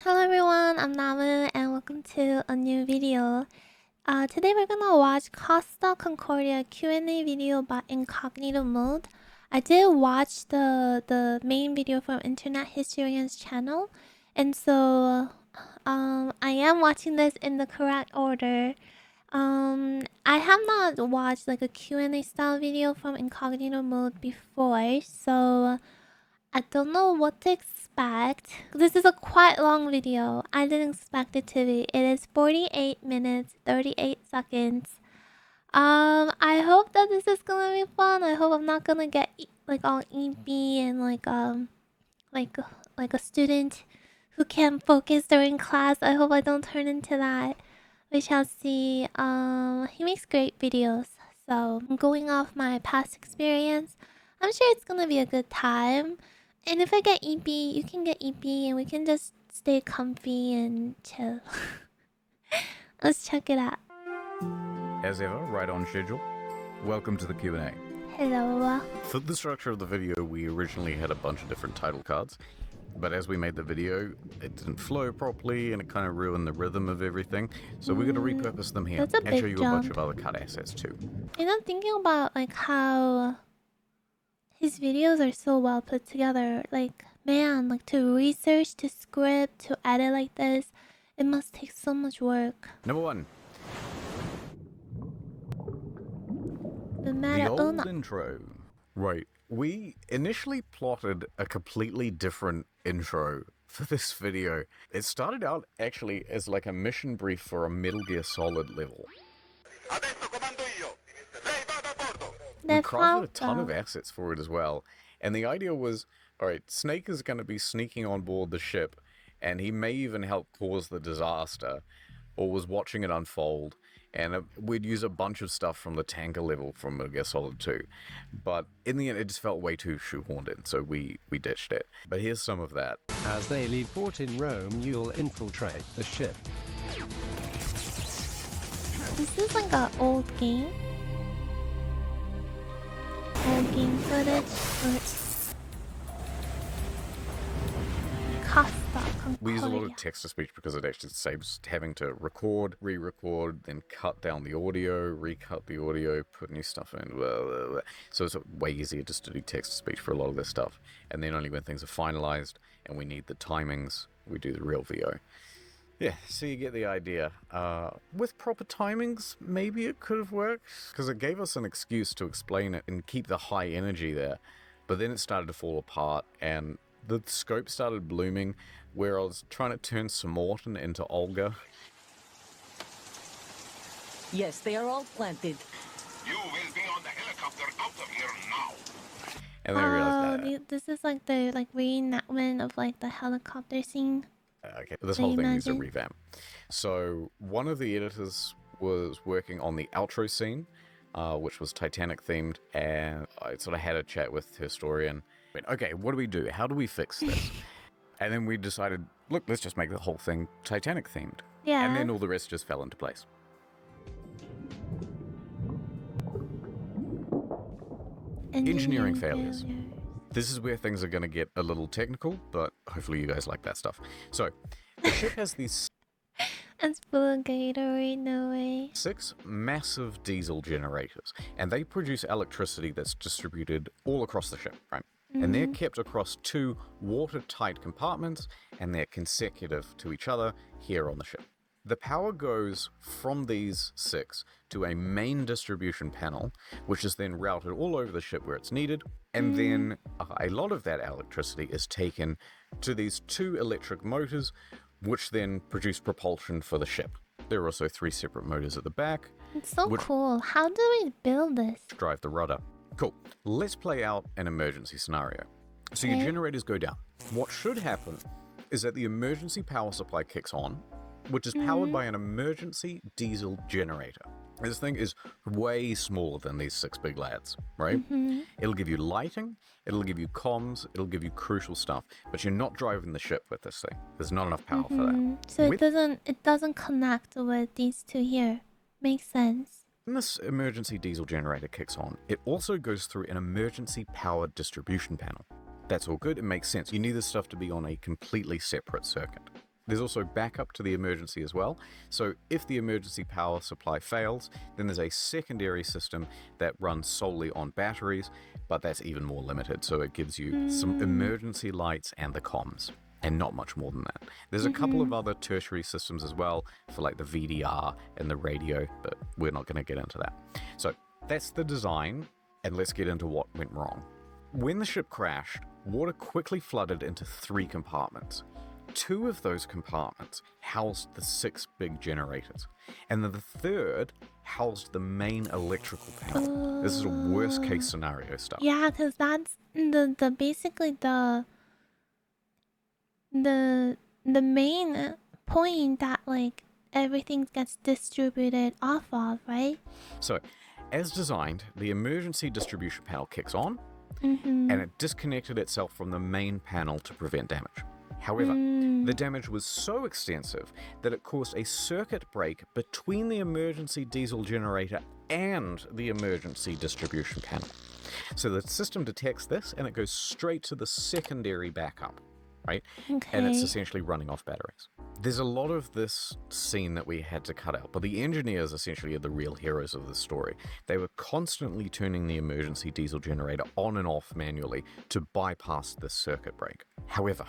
Hello everyone, I'm Namu and welcome to a new video. Today we're gonna watch Costa Concordia Q&A video by Incognito mode. I did watch the main video from Internet Historian's channel, and so I am watching this in the correct order. I have not watched like a Q&A style video from Incognito mode before, so I don't know what to expect. This is a quite long video. I didn't expect it to be. It is 48 minutes, 38 seconds. I hope that this is gonna be fun. I hope I'm not gonna get like all EP and like like a student who can't focus during class. I hope I don't turn into that. We shall see. He makes great videos. So going off my past experience, I'm sure it's gonna be a good time. And if I get EP, you can get EP, and we can just stay comfy and chill. Let's check it out. As ever, right on schedule. Welcome to the Q&A. Hello. For the structure of the video, we originally had a bunch of different title cards, but as we made the video, it didn't flow properly and it kind of ruined the rhythm of everything. So we're going to repurpose them here That's a and show big you a bunch jump. of other cut assets too. And I'm thinking about like how his videos are so well put together. Like, man, like to research, to script, to edit like this, it must take so much work. Number one, The old intro. Right, we initially plotted a completely different intro for this video. It started out actually as like a mission brief for a Metal Gear Solid level. We crafted a ton of assets for it as well, and the idea was, alright, Snake is going to be sneaking on board the ship, and he may even help cause the disaster, or was watching it unfold, and we'd use a bunch of stuff from the tanker level from Metal Gear Solid 2, but in the end it just felt way too shoehorned in, so we ditched it. But here's some of that. As they leave port in Rome, you'll infiltrate the ship. This is like an old game. Old game footage. Costa Concordia. We use a lot of text-to-speech because it actually saves having to record, re-record, then cut down the audio, recut the audio, put new stuff in, blah, blah, blah. So it's way easier just to do text-to-speech for a lot of this stuff. And then only when things are finalized and we need the timings, we do the real VO. Yeah, so you get the idea. With proper timings, maybe it could have worked, because it gave us an excuse to explain it and keep the high energy there. But then it started to fall apart, and the scope started blooming, where I was trying to turn Samorton into Olga. Yes, they are all planted. You will be on the helicopter out of here now. And then I realized that. This is like the reenactment of like the helicopter scene. Okay, this whole thing needs a revamp. So one of the editors was working on the outro scene, which was Titanic themed, and I sort of had a chat with Historian. Went, okay, what do we do? How do we fix this? And then we decided, look, let's just make the whole thing Titanic themed. Yeah. And then all the rest just fell into place. Engineering failures. This is where things are going to get a little technical, but hopefully you guys like that stuff. So, the ship has these It's full of Gatorade, no way. 6 massive diesel generators, and they produce electricity that's distributed all across the ship, right? And they're kept across 2 watertight compartments, and they're consecutive to each other here on the ship. The power goes from these 6 to a main distribution panel, which is then routed all over the ship where it's needed, and then a lot of that electricity is taken to these 2 electric motors, which then produce propulsion for the ship. There are also 3 separate motors at the back. It's so cool. How do we build this? Drive the rudder. Cool. Let's play out an emergency scenario. So your generators go down. What should happen is that the emergency power supply kicks on, which is powered by an emergency diesel generator. This thing is way smaller than these 6 big lads, right? It'll give you lighting, it'll give you comms, it'll give you crucial stuff, but you're not driving the ship with this thing. There's not enough power for that. So it doesn't connect with these 2 here. Makes sense. When this emergency diesel generator kicks on, it also goes through an emergency power distribution panel. That's all good, it makes sense. You need this stuff to be on a completely separate circuit. There's also backup to the emergency as well. So if the emergency power supply fails, then there's a secondary system that runs solely on batteries, but that's even more limited. So it gives you some emergency lights and the comms, and not much more than that. There's a couple of other tertiary systems as well for like the VDR and the radio, but we're not going to get into that. So that's the design, and let's get into what went wrong. When the ship crashed, water quickly flooded into 3 compartments. 2 of those compartments housed the 6 big generators, and then the 3rd housed the main electrical panel. This is a worst case scenario stuff. Yeah, because that's the basically the main point that like everything gets distributed off of, right? So, as designed, the emergency distribution panel kicks on, and it disconnected itself from the main panel to prevent damage. However, the damage was so extensive that it caused a circuit break between the emergency diesel generator and the emergency distribution panel. So the system detects this and it goes straight to the secondary backup, right? Okay. And it's essentially running off batteries. There's a lot of this scene that we had to cut out, but the engineers essentially are the real heroes of this story. They were constantly turning the emergency diesel generator on and off manually to bypass this circuit break. However,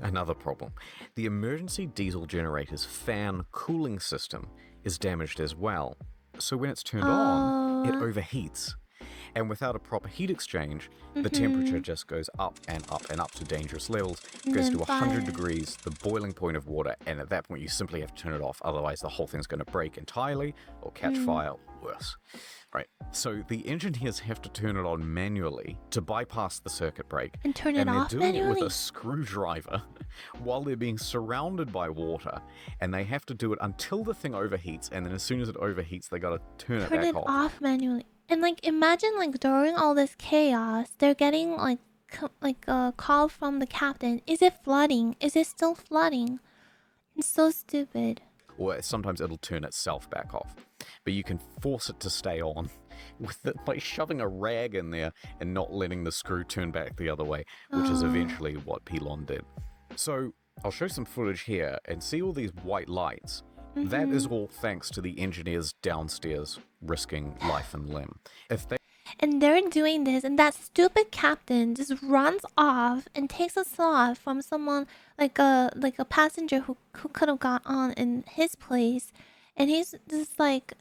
another problem. The emergency diesel generator's fan cooling system is damaged as well. So when it's turned on, it overheats. And without a proper heat exchange, the temperature just goes up and up and up to dangerous levels. It goes to 100 degrees, the boiling point of water, and at that point you simply have to turn it off. Otherwise the whole thing's going to break entirely or catch fire, or worse. Right. So the engineers have to turn it on manually to bypass the circuit break. And turn it off they're doing it with manually? a screwdriver while they're being surrounded by water. And they have to do it until the thing overheats. And then as soon as it overheats, they got to turn it back off. Manually. And like imagine like during all this chaos, they're getting like a call from the captain. Is it flooding? Is it still flooding? It's so stupid. Or sometimes it'll turn itself back off. But you can force it to stay on by shoving a rag in there and not letting the screw turn back the other way, which is eventually what Pilon did. So I'll show some footage here and see all these white lights. That is all thanks to the engineers downstairs risking life and limb. And they're doing this, and that stupid captain just runs off and takes a slot from someone like a passenger who could have got on in his place, and he's just like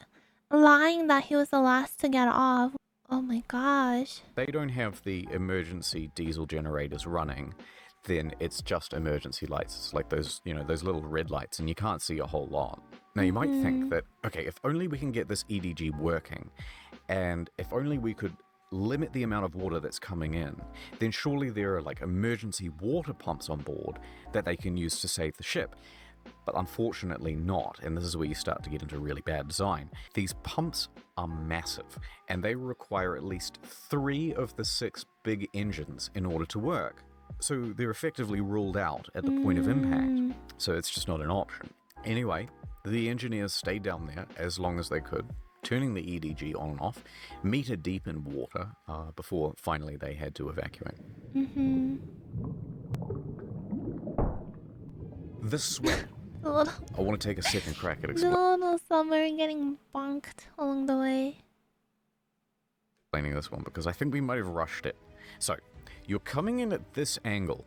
lying that he was the last to get off. Oh my gosh. They don't have the emergency diesel generators running, then it's just emergency lights. It's like those, those little red lights, and you can't see a whole lot. Now you might think that, okay, if only we can get this EDG working, and if only we could limit the amount of water that's coming in, then surely there are like emergency water pumps on board that they can use to save the ship. But unfortunately not, and this is where you start to get into really bad design. These pumps are massive, and they require at least 3 of the 6 big engines in order to work. So they're effectively ruled out at the point of impact, so it's just not an option. Anyway, the engineers stayed down there as long as they could, turning the EDG on and off, meter deep in water, before finally they had to evacuate. The sweat. I want to take a second crack at The little submarine getting bonked along the way. explaining this one because I think we might have rushed it. So, you're coming in at this angle,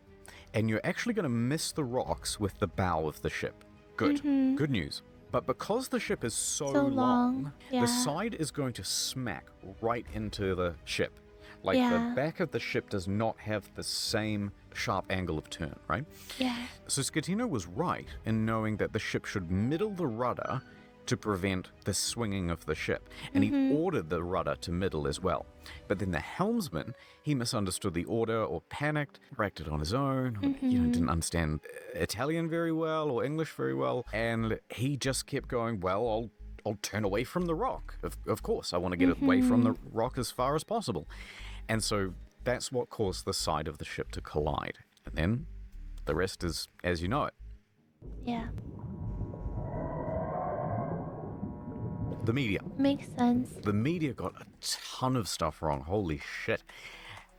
and you're actually going to miss the rocks with the bow of the ship. Good. Good news. But because the ship is so long, the side is going to smack right into the ship. Like the back of the ship does not have the same sharp angle of turn, right? Yeah. So Scatino was right in knowing that the ship should middle the rudder to prevent the swinging of the ship, and he ordered the rudder to middle as well. But then the helmsman, he misunderstood the order or panicked, acted on his own, or, didn't understand Italian very well or English very well, and he just kept going, well, I'll turn away from the rock. Of course, I want to get away from the rock as far as possible. And so that's what caused the side of the ship to collide. And then the rest is as you know it. Yeah. The media. Makes sense. The media got a ton of stuff wrong. Holy shit.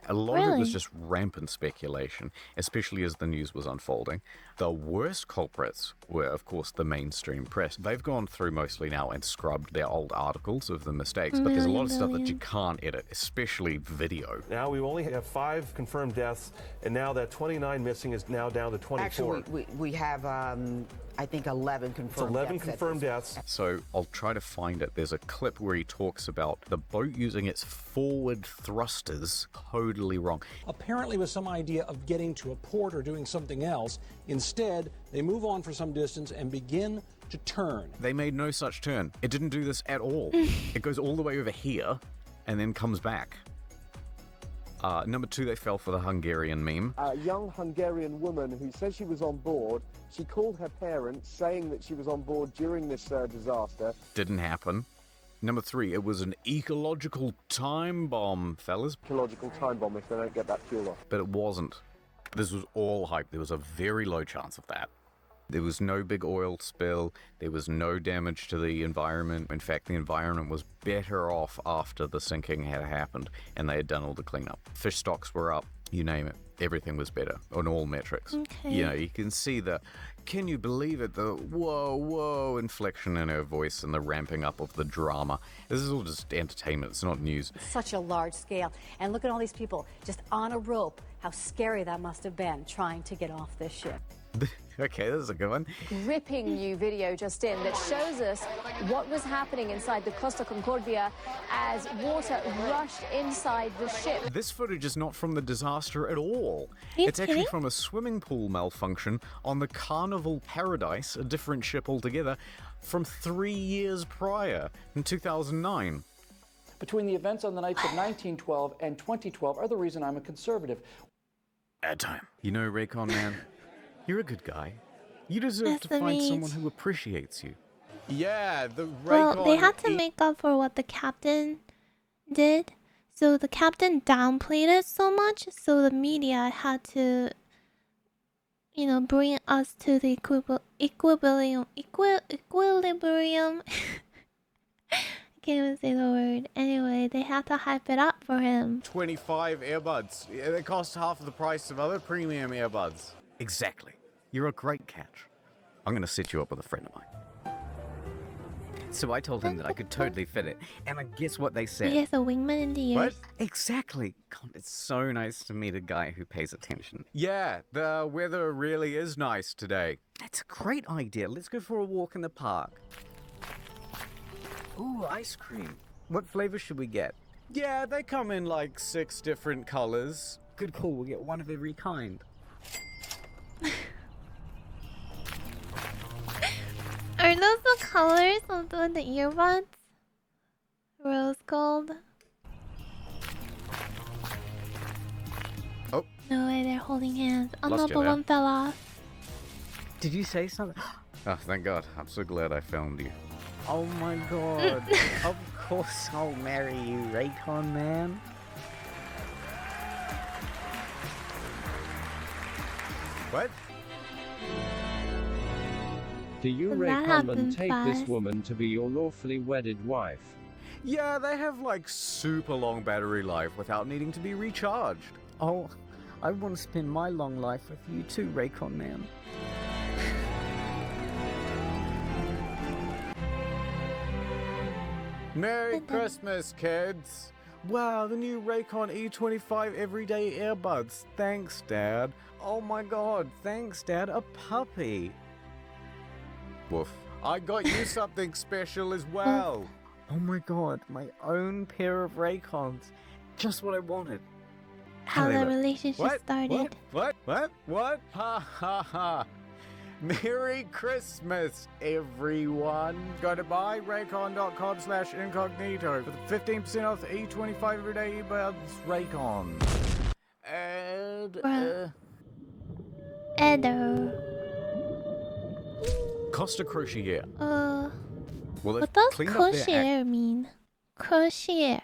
A lot of it was Really? just rampant speculation, especially as the news was unfolding. The worst culprits were, of course, the mainstream press. They've gone through mostly now and scrubbed their old articles of the mistakes, but there's a lot of stuff that you can't edit, especially video. Now we only have 5 confirmed deaths, and now that 29 missing is now down to 24. Actually, we have, I think, 11 confirmed It's 11 deaths. confirmed deaths. So I'll try to find it. There's a clip where he talks about the boat using its forward thrusters totally wrong. Apparently with some idea of getting to a port or doing something else. Instead, they move on for some distance and begin to turn. They made no such turn. It didn't do this at all. It goes all the way over here and then comes back. Number 2, they fell for the Hungarian meme. A young Hungarian woman who says she was on board. She called her parents saying that she was on board during this disaster. Didn't happen. Number 3, it was an ecological time bomb, fellas. Ecological time bomb if they don't get that fuel off. But it wasn't. This was all hype. There was a very low chance of that. There was no big oil spill. There was no damage to the environment. In fact, the environment was better off after the sinking had happened and they had done all the cleanup. Fish stocks were up, you name it. Everything was better on all metrics. Okay. You know, you can see the, can you believe it, the whoa inflection in her voice and the ramping up of the drama. This is all just entertainment. It's not news. Such a large scale. And look at all these people just on a rope. How scary that must have been trying to get off this ship. Okay, this is a good one. Gripping new video just in that shows us what was happening inside the Costa Concordia as water rushed inside the ship. This footage is not from the disaster at all. You It's actually kidding? from a swimming pool malfunction on the Carnival Paradise, a different ship altogether, from 3 years prior, in 2009. Between the events on the nights of 1912 and 2012 are the reason I'm a conservative. Ad time. You know, Raycon man, you're a good guy. You deserve Nice to to find meet. someone who appreciates you. Yeah, the Raycon... Well, they had to make up for what the captain did. So the captain downplayed it so much, so the media had to, you know, bring us to the equilibrium. I can't even say the word. Anyway, they had to hype it up for him. 25 earbuds. Yeah, they cost half the price of other premium earbuds. Exactly. You're a great catch. I'm going to set you up with a friend of mine. So I told him that I could totally fit it. And I guess what they said. He has a wingman in the ears. What? Exactly. God, it's so nice to meet a guy who pays attention. Yeah, the weather really is nice today. That's a great idea. Let's go for a walk in the park. Ooh, ice cream. What flavor should we get? Yeah, they come in like 6 different colors. Good call. We'll get one of every kind. Are those the colors of the earbuds? Rose gold. Oh. No way, they're holding hands. Oh Lost no, you but there. one fell off. Did you say something? Oh, thank God. I'm so glad I found you. Oh my God. Of course I'll marry you, Raycon man. What? Do you, That Raycon, happened take fast. this woman to be your lawfully wedded wife? Yeah, they have like super long battery life without needing to be recharged. Oh, I want to spend my long life with you too, Raycon man. Merry Christmas, kids! Wow, the new Raycon E25 Everyday Earbuds. Thanks, Dad. Oh my God, thanks, Dad. A puppy. Woof. I got you something special as well. Oh my God, my own pair of Raycons. Just what I wanted. How do they the look? relationship What? started. What? Ha ha ha. Merry Christmas, everyone. Go to buyraycon.com/incognito for 15% off the E25 Everyday Earbuds Raycon. And, Bruh. Edo. Costa Crochet. Well, they've what does cleaned up their crochet mean? Crochet.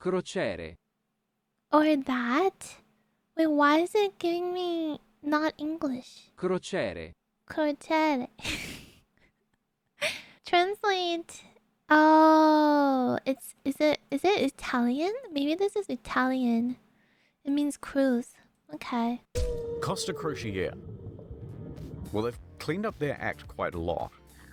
Crociere. Or that? Wait, why is it giving me not English? Crociere. Crochet. Translate. Oh, is it Italian? Maybe this is Italian. It means cruise. Okay. Costa Crociere. Well, they've cleaned up their act quite a lot.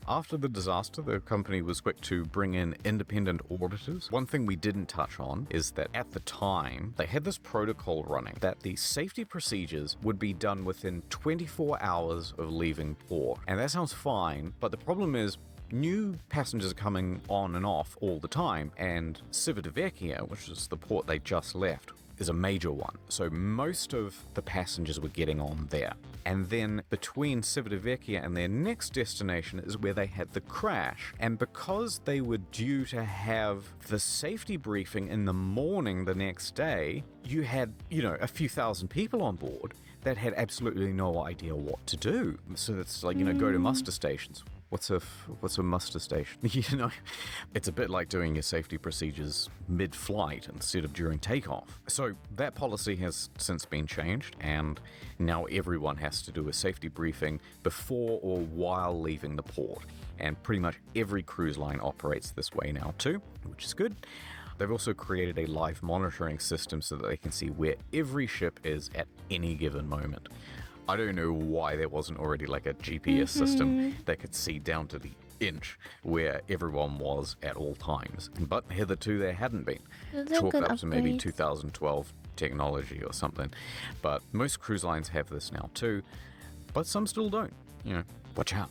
After the disaster, the company was quick to bring in independent auditors. One thing we didn't touch on is that at the time, they had this protocol running that the safety procedures would be done within 24 hours of leaving port. And that sounds fine, but the problem is new passengers are coming on and off all the time, and Civitavecchia, which is the port they just left, is a major one. So most of the passengers were getting on there. And then between Civitavecchia and their next destination is where they had the crash. And because they were due to have the safety briefing in the morning the next day, you had, a few thousand people on board that had absolutely no idea what to do. So it's like, go to muster stations. What's a muster station? It's a bit like doing your safety procedures mid-flight instead of during takeoff. So that policy has since been changed, and now everyone has to do a safety briefing before or while leaving the port. And pretty much every cruise line operates this way now too, which is good. They've also created a live monitoring system so that they can see where every ship is at any given moment. I don't know why there wasn't already like a GPS system that could see down to the inch where everyone was at all times. But hitherto there hadn't been. Chalk up to maybe 2012 technology or something. But most cruise lines have this now too, but some still don't. Watch out.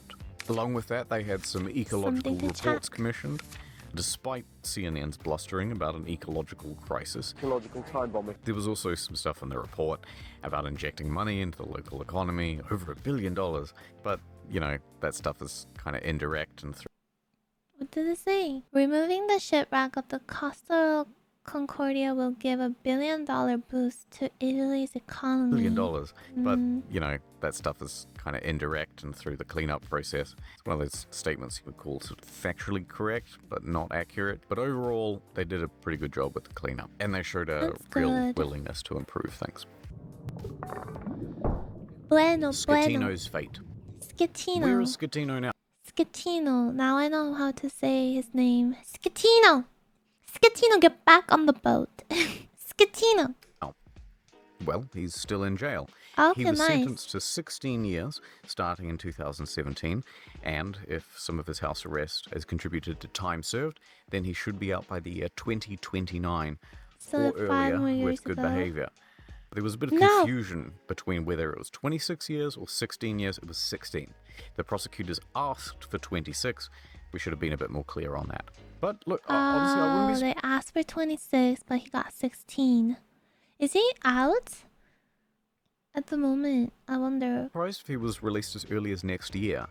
Along with that, they had some ecological reports commissioned. Despite CNN's blustering about an ecological crisis, Ecological time bombing. there was also some stuff in the report about injecting money into the local economy, over $1 billion. But, that stuff is kind of indirect and What did it say? Removing the shipwreck of the Costa Concordia will give $1 billion boost to Italy's economy. $1 billion. But, that stuff is kind of indirect and through the cleanup process. It's one of those statements you would call sort of factually correct, but not accurate. But overall, they did a pretty good job with the cleanup. And they showed a real willingness to improve things. Scatino's fate. Scatino. Where is Scatino now? Scatino. Now I know how to say his name. Scatino! Scatino, get back on the boat. Scatino. Oh. Well, he's still in jail. Okay, he was nice. sentenced to 16 years, starting in 2017, and if some of his house arrest has contributed to time served, then he should be out by the year 2029, or earlier with good behavior. There was a bit of confusion between whether it was 26 years or 16 years. It was 16. The prosecutors asked for 26. We should have been a bit more clear on that. But look, honestly, I wouldn't be they asked for 26, but he got 16. Is he out? At the moment, I wonder. surprised if he was released as early as next year.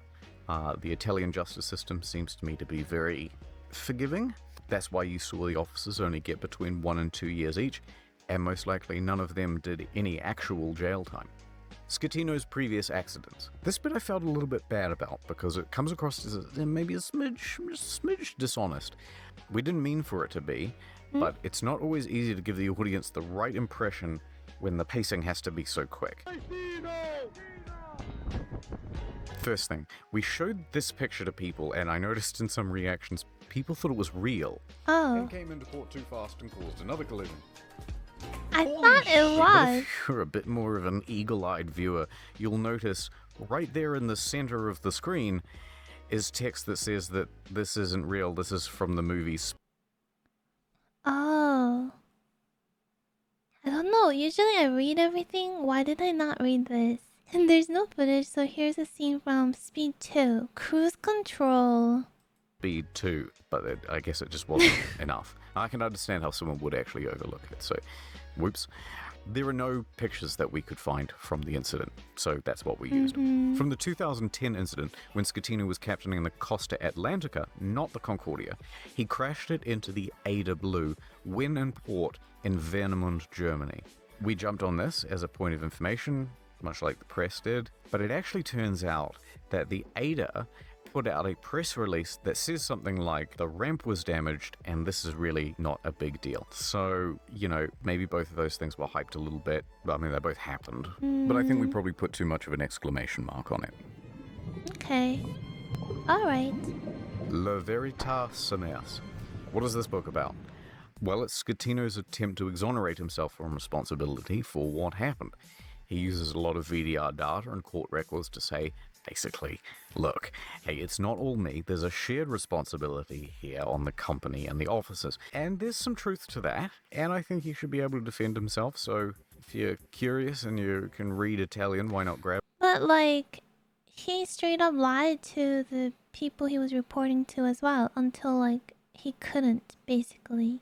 The Italian justice system seems to me to be very forgiving. That's why you saw the officers only get between 1 and 2 years each, and most likely none of them did any actual jail time. Scatino's previous accidents. This bit I felt a little bit bad about because it comes across as maybe a smidge dishonest. We didn't mean for it to be, but it's not always easy to give the audience the right impression when the pacing has to be so quick. First thing, we showed this picture to people, and I noticed in some reactions, people thought it was real. Oh. And came into port too fast and caused another collision. I thought it But was. if you're a bit more of an eagle-eyed viewer, you'll notice right there in the center of the screen is text that says that this isn't real, this is from the movie. Oh. I don't know. Usually I read everything. Why did I not read this? And there's no footage, so here's a scene from Speed 2. Cruise control. Speed 2, but I guess it just wasn't enough. I can understand how someone would actually overlook it, so whoops. There are no pictures that we could find from the incident, so that's what we used. From the 2010 incident, when Scatino was captaining the Costa Atlantica, not the Concordia, he crashed it into the Ada Blue when in port in Warnemünde, Germany. We jumped on this as a point of information, much like the press did, but it actually turns out that the Ada put out a press release that says something like the ramp was damaged and this is really not a big deal. So, maybe both of those things were hyped a little bit. I mean, they both happened, but I think we probably put too much of an exclamation mark on it. Okay. Alright. La Veritas Semeas. What is this book about? Well, it's Scatino's attempt to exonerate himself from responsibility for what happened. He uses a lot of VDR data and court records to say, basically, look, hey, it's not all me. There's a shared responsibility here on the company and the officers. And there's some truth to that. And I think he should be able to defend himself. So if you're curious and you can read Italian, why not grab But like, he straight up lied to the people he was reporting to as well until like he couldn't, basically.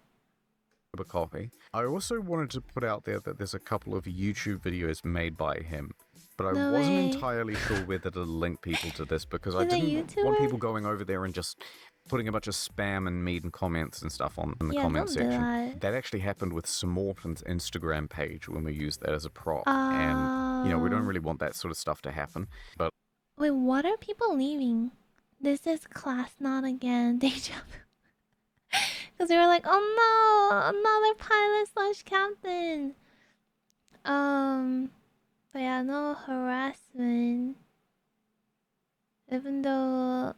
a copy. I also wanted to put out there that there's a couple of YouTube videos made by him, but I No wasn't way. entirely sure whether to link people to this because I He's a didn't want YouTuber? people going over there and just putting a bunch of spam and mean comments and stuff on in the Yeah, comment don't do section. that. Actually happened with Sir Morton's Instagram page when we used that as a prop, and you know we don't really want that sort of stuff to happen. But Wait, what are people leaving? This is class not again. Deja vu. Because we were like, oh no, another pilot slash captain. But yeah, no harassment. Even though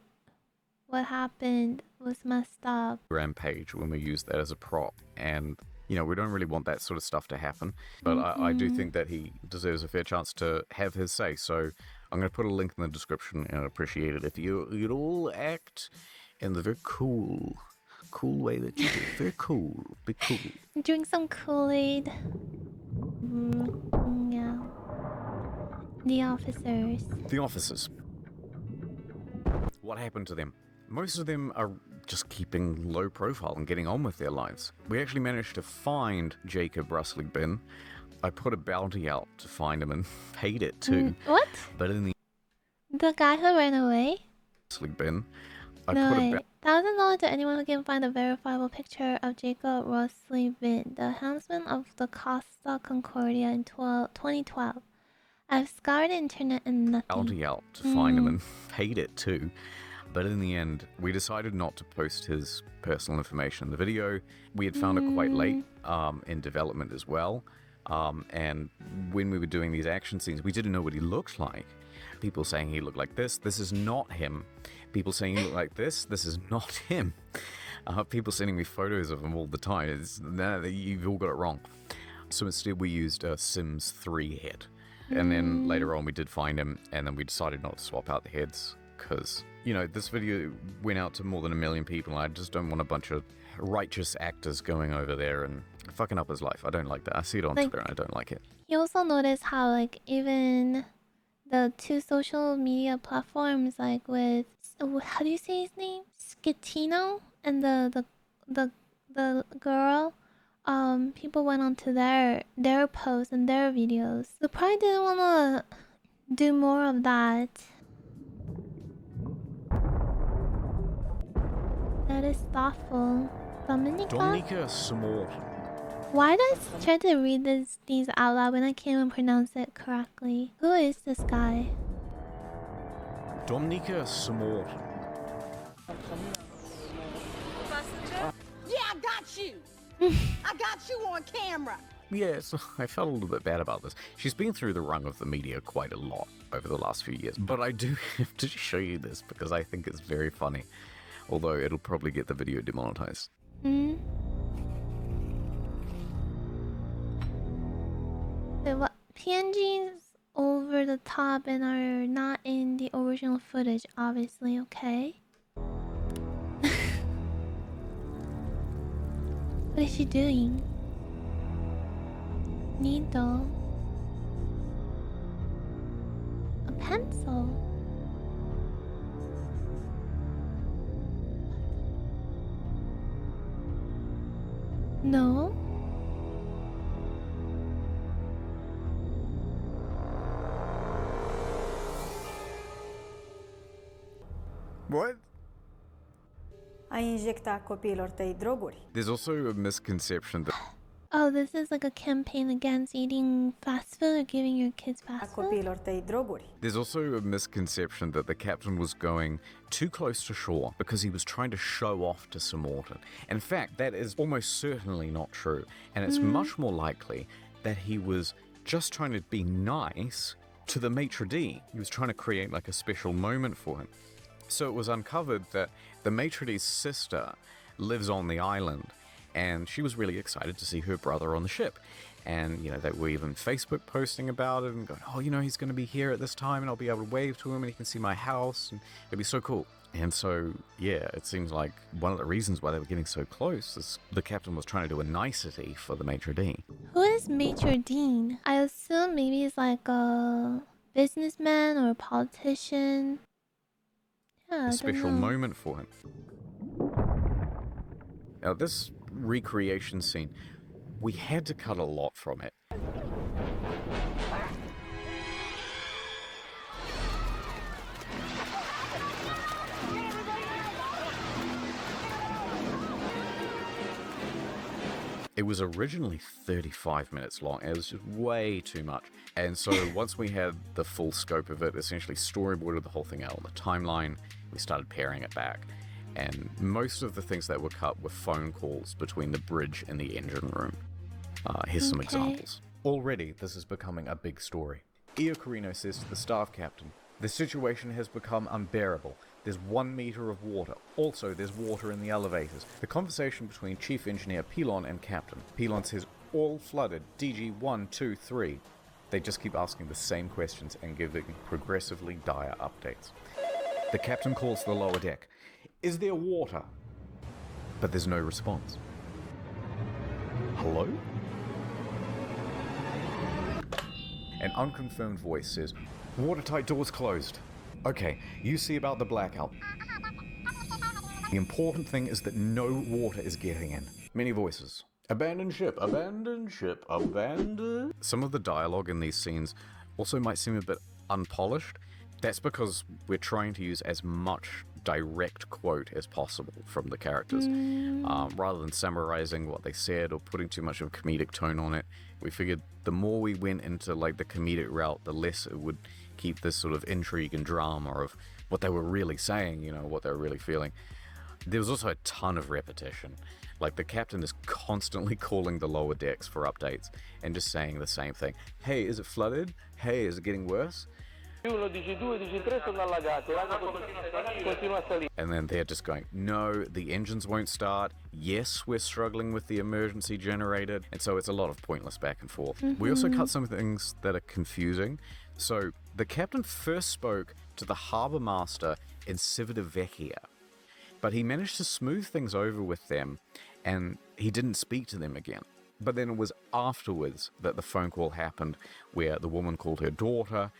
what happened was messed up. Instagram page when we used that as a prop, and you know we don't really want that sort of stuff to happen. But I do think that he deserves a fair chance to have his say. So I'm going to put a link in the description, and I'd appreciate it if you'd all act in the very cool way that you do. Very cool. Be cool. Drink some Kool-Aid. Yeah. The officers. The officers. What happened to them? Most of them are just keeping low profile and getting on with their lives. We actually managed to find Jacob Bin. I put a bounty out to find him and paid it too. What? But in The guy who ran away? the Bin, I No put a way. $1,000 to anyone who can find a verifiable picture of Jacob Bin, the helmsman of the Costa Concordia in 2012. I've scoured the internet and nothing. bounty out to find him and paid it too. But in the end, we decided not to post his personal information in the video. We had found it quite late in development as well. And when we were doing these action scenes, we didn't know what he looked like. People saying he looked like this is not him. People saying he looked like this is not him. People sending me photos of him all the time. You've all got it wrong. So instead we used a Sims 3 head. And then later on we did find him, and then we decided not to swap out the heads because, you know, this video went out to more than 1 million people, and I just don't want a bunch of righteous actors going over there and fucking up his life. I don't like that. I see it on Twitter and I don't like it. You also notice how like even the two social media platforms, like with how do you say his name? Scatino and the girl, people went onto their posts and their videos. They probably didn't wanna do more of that. That is thoughtful. Dominica Small. Why did I try to read these out loud when I can't even pronounce it correctly? Who is this guy? Dominica Small. Yeah, I got you. I got you on camera. Yes, I felt a little bit bad about this. She's been through the rung of the media quite a lot over the last few years, but I do have to show you this because I think it's very funny. Although it'll probably get the video demonetized. Wait, what? PNGs over the top and are not in the original footage, obviously, okay? What is she doing? Needle. A pencil. No. What? A injecta copiilor tăi droguri. There's also a misconception that Oh, this is like a campaign against eating fast food or giving your kids A fast food? copiilor tăi droguri. There's also a misconception that the captain was going too close to shore because he was trying to show off to Sir Morton. In fact, that is almost certainly not true, and it's much more likely that he was just trying to be nice to the maitre d'. He was trying to create like a special moment for him. So it was uncovered that the maitre d's sister lives on the island, and she was really excited to see her brother on the ship. And, you know, they were even Facebook posting about it and going, oh, you know, he's going to be here at this time and I'll be able to wave to him and he can see my house and it'll be so cool. And so, yeah, it seems like one of the reasons why they were getting so close is the captain was trying to do a nicety for the maitre d'. Who is maitre d'? I assume maybe he's like a businessman or a politician. Yeah, A special moment for him. Now, this recreation scene, we had to cut a lot from it. It was originally 35 minutes long. It was just way too much. And so once we had the full scope of it, essentially storyboarded the whole thing out on the timeline, we started paring it back. And most of the things that were cut were phone calls between the bridge and the engine room. Here's some examples. Already, this is becoming a big story. Iocarino says to the staff captain, "The situation has become unbearable. There's 1 meter of water. Also, there's water in the elevators." The conversation between Chief Engineer Pilon and Captain. Pilon says, "All flooded, DG 1, 2, 3. They just keep asking the same questions and giving progressively dire updates. The captain calls the lower deck. "Is there water?" But there's no response. Hello? An unconfirmed voice says, "Watertight doors closed. Okay, you see about the blackout. The important thing is that no water is getting in." Many voices. "Abandon ship, abandon ship, abandon." Some of the dialogue in these scenes also might seem a bit unpolished. That's because we're trying to use as much direct quote as possible from the characters. Rather than summarizing what they said or putting too much of a comedic tone on it, we figured the more we went into like the comedic route, the less it would keep this sort of intrigue and drama of what they were really saying, you know, what they were really feeling. There was also a ton of repetition. Like the captain is constantly calling the lower decks for updates and just saying the same thing. "Hey, is it flooded? Hey, is it getting worse?" And then they're just going, "No, the engines won't start. Yes, we're struggling with the emergency generator." And so it's a lot of pointless back and forth. We also cut some things that are confusing. So the captain first spoke to the harbour master in Civitavecchia, but he managed to smooth things over with them and he didn't speak to them again. But then it was afterwards that the phone call happened where the woman called her daughter,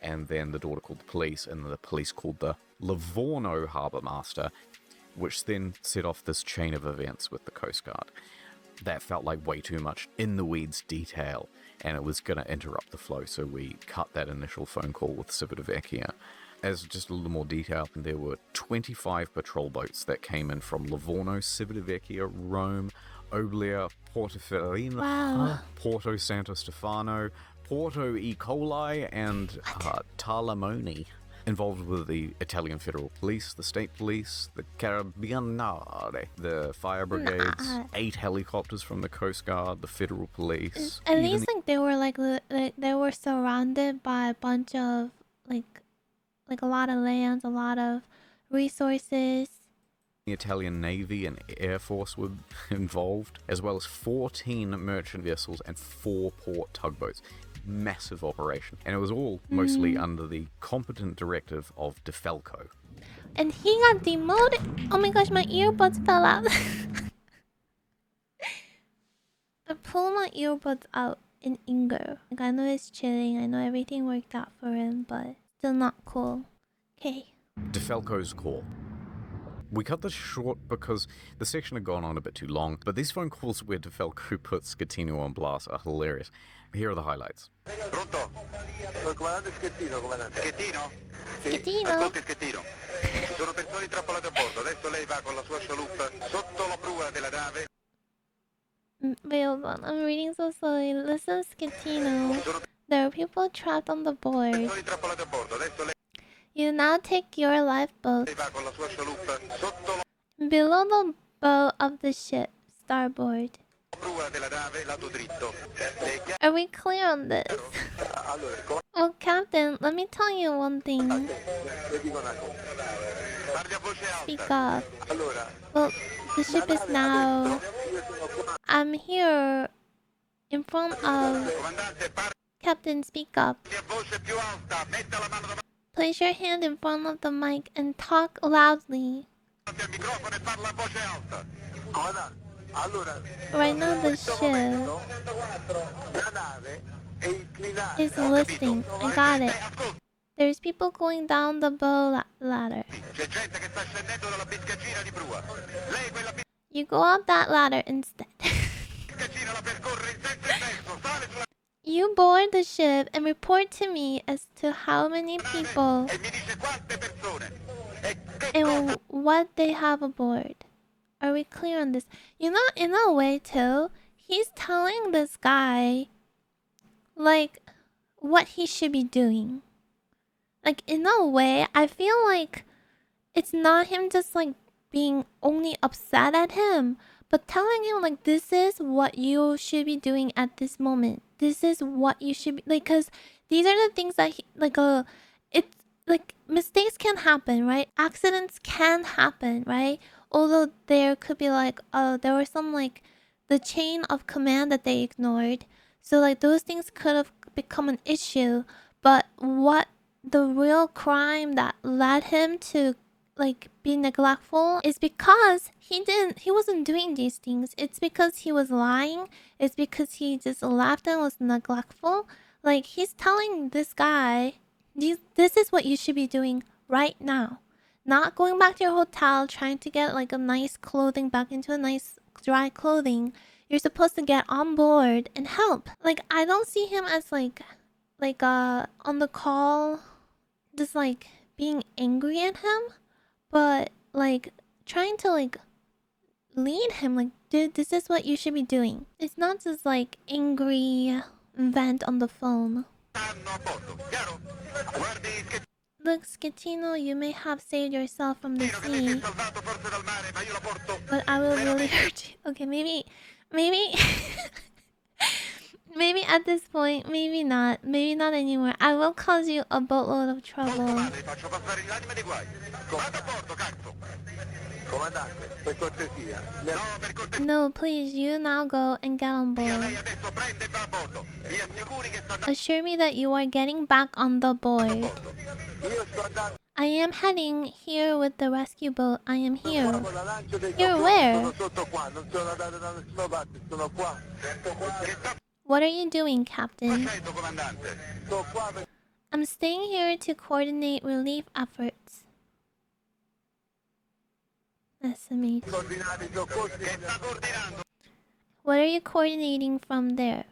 and then the daughter called the police, and then the police called the Livorno harbour master, which then set off this chain of events with the Coast Guard. That felt like way too much in the weeds detail, and it was going to interrupt the flow, so we cut that initial phone call with Civitavecchia. As just a little more detail, there were 25 patrol boats that came in from Livorno, Civitavecchia, Rome, Oblia, Portoferrino, Porto Santo Stefano, Porto E. Coli, and Talamoni, involved with the Italian Federal Police, the State Police, the Carabinieri, the fire brigades, 8 helicopters from the Coast Guard, the Federal Police. At least like they were surrounded by a bunch of like a lot of lands, a lot of resources. The Italian Navy and Air Force were involved, as well as 14 merchant vessels and 4 port tugboats. Massive operation. And it was all mostly under the competent directive of DeFalco. And he got demoted. Oh my gosh, my earbuds fell out. I pulled my earbuds out in Ingo. Like, I know he's chilling, I know everything worked out for him, but still not cool. Okay. DeFalco's call. We cut this short because the section had gone on a bit too long, but these phone calls where DeFalco puts Schettino on blast are hilarious. Here are the highlights. Pronto? Comandante Schettino, comandante. Schettino? Schettino? Ascolti Schettino. Ci sono persone intrappolate a bordo. Adesso lei va con la sua chalupa sotto la prua della nave. Wait, hold on. I'm reading so slowly. Listen, Schettino. There are people trapped on the board. Persone intrappolate a bordo. Adesso lei You now take your lifeboat va con la sua chalupa sotto la below the bow of the ship, starboard. prua della nave, lato dritto. Are we clear on this? Well, Captain, let me tell you one thing. Le dico una cosa. Parli a voce alta. Speak up. Allora, Well, The ship is now... I'm here in front of... Captain, speak up. Place your hand in front of the mic and talk loudly. Right now the ship is listing. I got it. There's people going down the bow ladder. You go up that ladder instead. You board the ship and report to me as to how many people and what they have aboard. Are we clear on this? You know, in a way too, he's telling this guy like what he should be doing. Like, in a way, I feel like it's not him just like being only upset at him, but telling him like, this is what you should be doing at this moment. This is what you should be like, because these are the things that he, like it's like mistakes can happen, right? Accidents can happen, right? Although there could be like there were some like the chain of command that they ignored, so like those things could have become an issue. But what the real crime that led him to like be neglectful is because he wasn't doing these things. It's because he was lying. It's because he just laughed and was neglectful. Like, he's telling this guy, this is what you should be doing right now. Not going back to your hotel trying to get like a nice clothing back into a nice dry clothing. You're supposed to get on board and help. Like, I don't see him as like on the call just like being angry at him, but like trying to like lead him, like, dude, this is what you should be doing. It's not just like angry vent on the phone. Look, Schettino, you may have saved yourself from the sea, but I will really hurt you. Okay, maybe maybe at this point, maybe not anymore. I will cause you a boatload of trouble. No, please, you now go and get on board. Assure me that you are getting back on the board. I am heading here with the rescue boat. I am here. Here where? What are you doing, Captain? I'm staying here to coordinate relief efforts. Estimate. What are you coordinating from there?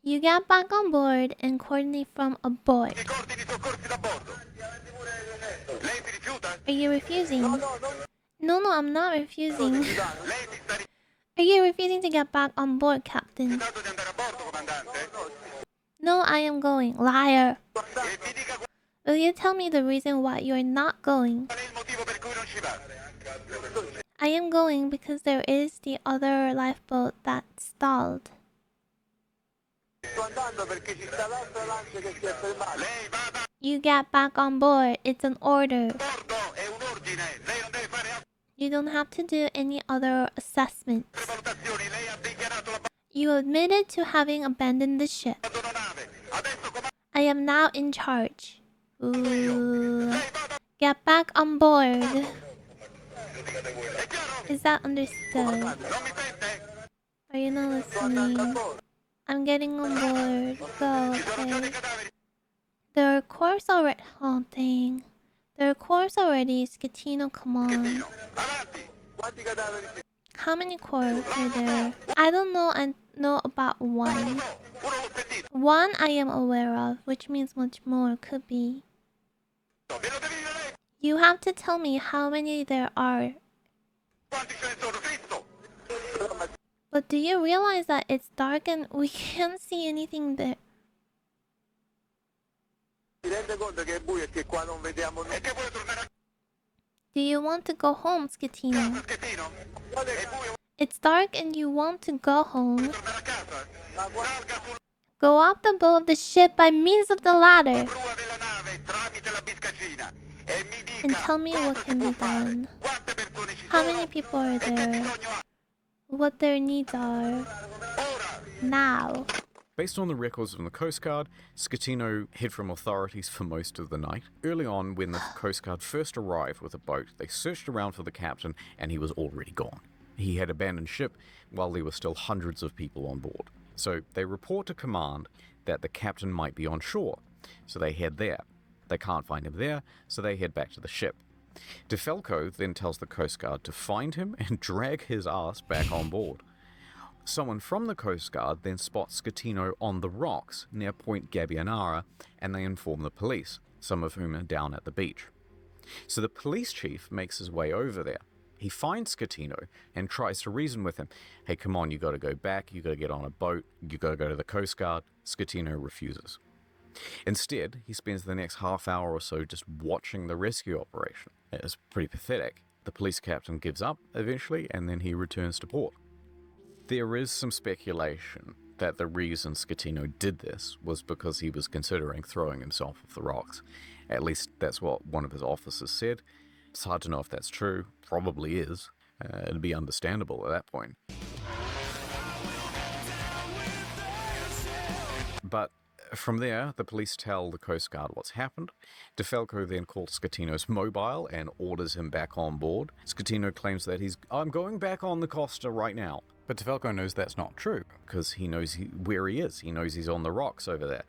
You get back on board and coordinate from aboard. Are you refusing? No, I'm not refusing. Are you refusing to get back on board, Captain? No, I am going. Liar. Will you tell me the reason why you are not going? I am going because there is the other lifeboat that stalled. You get back on board. It's an order. You don't have to do any other assessments. You admitted to having abandoned the ship. I am now in charge. Ooh. Get back on board. Is that understood? Are you not listening? I'm getting on board. Go, okay. There are corpse already. Oh, dang. There are corpse already. Schettino, come on. How many corpse are there? I don't know. I know about one. One I am aware of, which means much more could be. You have to tell me how many there are. But do you realize that it's dark and we can't see anything there? Do you want to go home, Schettino? It's dark and you want to go home. Go off the bow of the ship by means of the ladder. And tell me what can be done. How many people are there? What their needs are now. Based on the records from the Coast Guard, Scatino hid from authorities for most of the night. Early on, when the Coast Guard first arrived with a boat, they searched around for the captain and he was already gone. He had abandoned ship while there were still hundreds of people on board. So they report to command that the captain might be on shore, so they head there. They can't find him there, so they head back to the ship. DeFalco then tells the Coast Guard to find him and drag his ass back on board. Someone from the Coast Guard then spots Scatino on the rocks near Point Gabbianara, and they inform the police, some of whom are down at the beach. So the police chief makes his way over there. He finds Scatino and tries to reason with him. Hey, come on, you gotta go back, you gotta get on a boat, you gotta go to the Coast Guard. Scatino refuses. Instead, he spends the next half hour or so just watching the rescue operation. It's pretty pathetic. The police captain gives up eventually, and then he returns to port. There is some speculation that the reason Scatino did this was because he was considering throwing himself off the rocks. At least that's what one of his officers said. It's hard to know if that's true. Probably is. It'd be understandable at that point. But from there, the police tell the Coast Guard what's happened. DeFalco then calls Scatino's mobile and orders him back on board. Scatino claims that I'm going back on the Costa right now. But DeFalco knows that's not true, because he knows where he is. He knows he's on the rocks over there.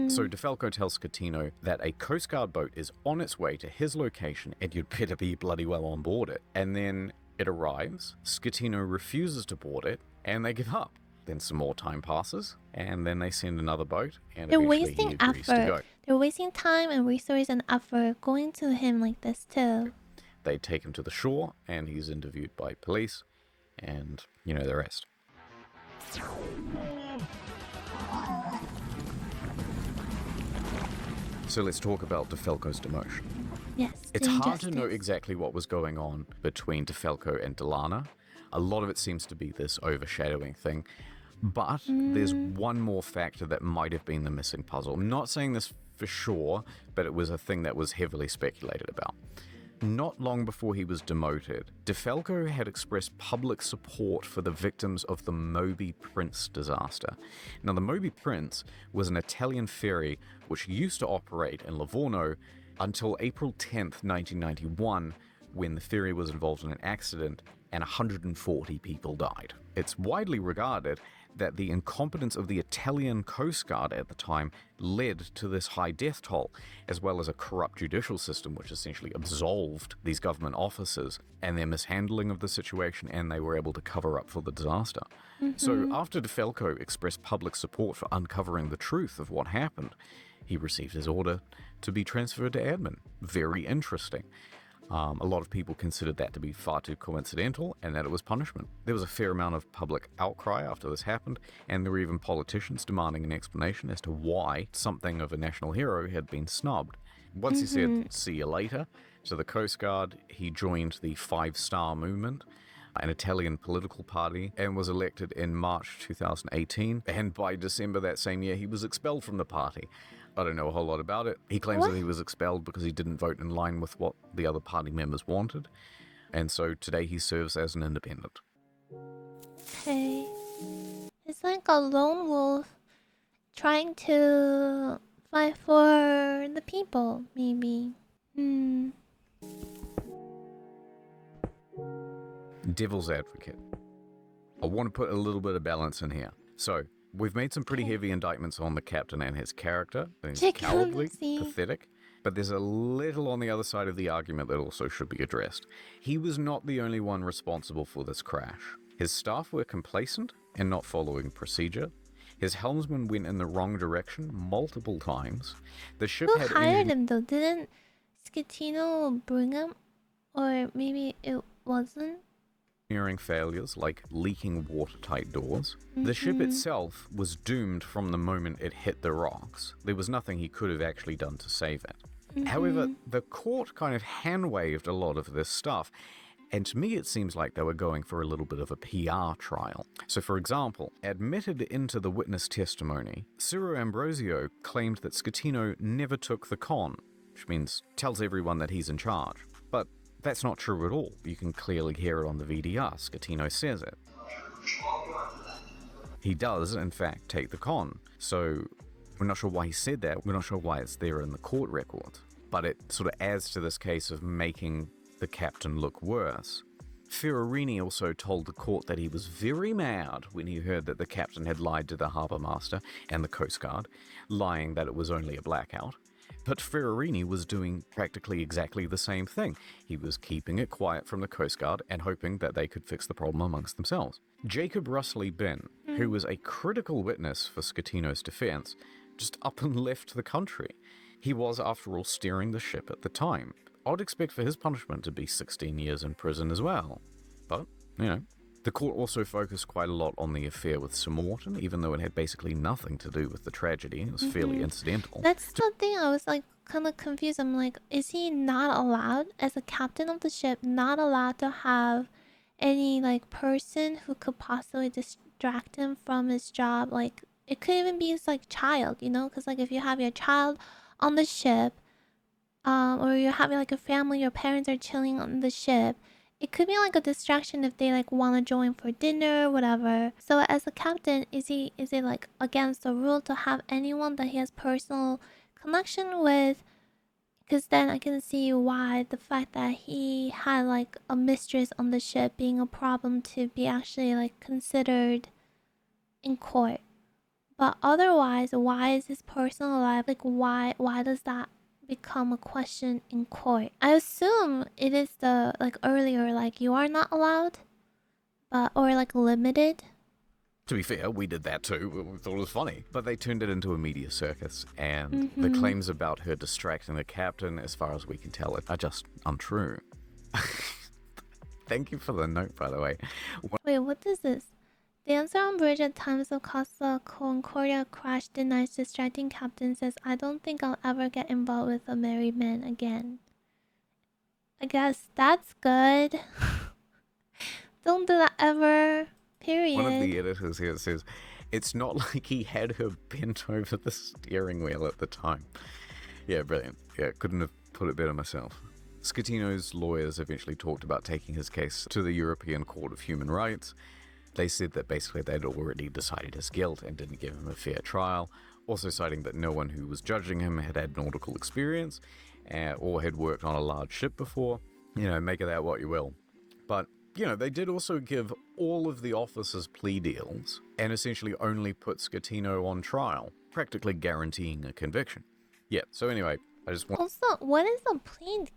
So DeFalco tells Scatino that a Coast Guard boat is on its way to his location, and you'd better be bloody well on board it. And then it arrives, Scatino refuses to board it, and they give up. Then some more time passes, and then they send another boat, and They're eventually wasting he agrees to go. effort. They're wasting time and resources and effort going to him like this too. They take him to the shore, and he's interviewed by police, and you know the rest. So let's talk about DeFalco's demotion. Yes. It's hard to know exactly what was going on between DeFalco and Delana. A lot of it seems to be this overshadowing thing. But there's one more factor that might have been the missing puzzle. I'm not saying this for sure, but it was a thing that was heavily speculated about. Not long before he was demoted, DeFalco had expressed public support for the victims of the Moby Prince disaster. Now, the Moby Prince was an Italian ferry which used to operate in Livorno until April 10th, 1991, when the ferry was involved in an accident and 140 people died. It's widely regarded that the incompetence of the Italian Coast Guard at the time led to this high death toll, as well as a corrupt judicial system which essentially absolved these government officers and their mishandling of the situation, and they were able to cover up for the disaster. So after DeFalco expressed public support for uncovering the truth of what happened, he received his order to be transferred to admin. Very interesting. A lot of people considered that to be far too coincidental and that it was punishment. There was a fair amount of public outcry after this happened, and there were even politicians demanding an explanation as to why something of a national hero had been snubbed. Once he said, "See you later," to the Coast Guard, he joined the Five Star Movement, an Italian political party, and was elected in March 2018, and by December that same year he was expelled from the party. I don't know a whole lot about it. He claims that he was expelled because he didn't vote in line with what the other party members wanted, and so today he serves as an independent. Okay. It's like a lone wolf trying to fight for the people, maybe. Devil's advocate. I want to put a little bit of balance in here. So, we've made some pretty heavy indictments on the captain and his character. He's cowardly, pathetic, but there's a little on the other side of the argument that also should be addressed. He was not the only one responsible for this crash. His staff were complacent and not following procedure. His helmsman went in the wrong direction multiple times. The ship Who had hired him though? Didn't Scatino bring him? Or maybe it wasn't? engineering failures like leaking watertight doors. The ship itself was doomed from the moment it hit the rocks. There was nothing he could have actually done to save it. However, the court kind of hand-waved a lot of this stuff, and to me it seems like they were going for a little bit of a PR trial. So for example, admitted into the witness testimony, Ciro Ambrosio claimed that Scatino never took the con, which means tells everyone that he's in charge. But That's not true at all. You can clearly hear it on the VDR. Scatino says it. He does, in fact, take the con. So we're not sure why he said that. We're not sure why it's there in the court record. But it sort of adds to this case of making the captain look worse. Ferrarini also told the court that he was very mad when he heard that the captain had lied to the harbour master and the Coast Guard, lying that it was only a blackout. But Ferrarini was doing practically exactly the same thing. He was keeping it quiet from the Coast Guard and hoping that they could fix the problem amongst themselves. Jacob Russley-Benn, who was a critical witness for Scatino's defense, just up and left the country. He was, after all, steering the ship at the time. I'd expect for his punishment to be 16 years in prison as well. But, you know, the court also focused quite a lot on the affair with Sir Morton, even though it had basically nothing to do with the tragedy. It was fairly incidental. That's the thing. I was like kind of confused. I'm like, is he not allowed, as a captain of the ship, not allowed to have any like person who could possibly distract him from his job? Like, it could even be his like child, you know? Because like if you have your child on the ship, or you're having like a family, your parents are chilling on the ship, it could be like a distraction if they like want to join for dinner or whatever. So as a captain, is it like against the rule to have anyone that he has personal connection with? Because then I can see why the fact that he had like a mistress on the ship being a problem to be actually like considered in court. But otherwise, why is his personal life like why does that become a question in court? I assume it is the like earlier, like you are not allowed, but or like limited. To be fair, we did that too. We thought it was funny. But they turned it into a media circus, and the claims about her distracting the captain, as far as we can tell, are just untrue. Thank you for the note, by the way. Wait, what is this? The answer on bridge at times of Costa Concordia crash denies distracting captain, says, I don't think I'll ever get involved with a married man again. I guess that's good. Don't do that ever. Period. One of the editors here says, it's not like he had her bent over the steering wheel at the time. Yeah, brilliant. Yeah, couldn't have put it better myself. Scatino's lawyers eventually talked about taking his case to the European Court of Human Rights. They said that basically they'd already decided his guilt and didn't give him a fair trial, also citing that no one who was judging him had nautical experience or had worked on a large ship before. You know, make of that what you will. But, you know, they did also give all of the officers plea deals and essentially only put Scatino on trial, practically guaranteeing a conviction. Yeah, so anyway, I just want... Also, what is a plea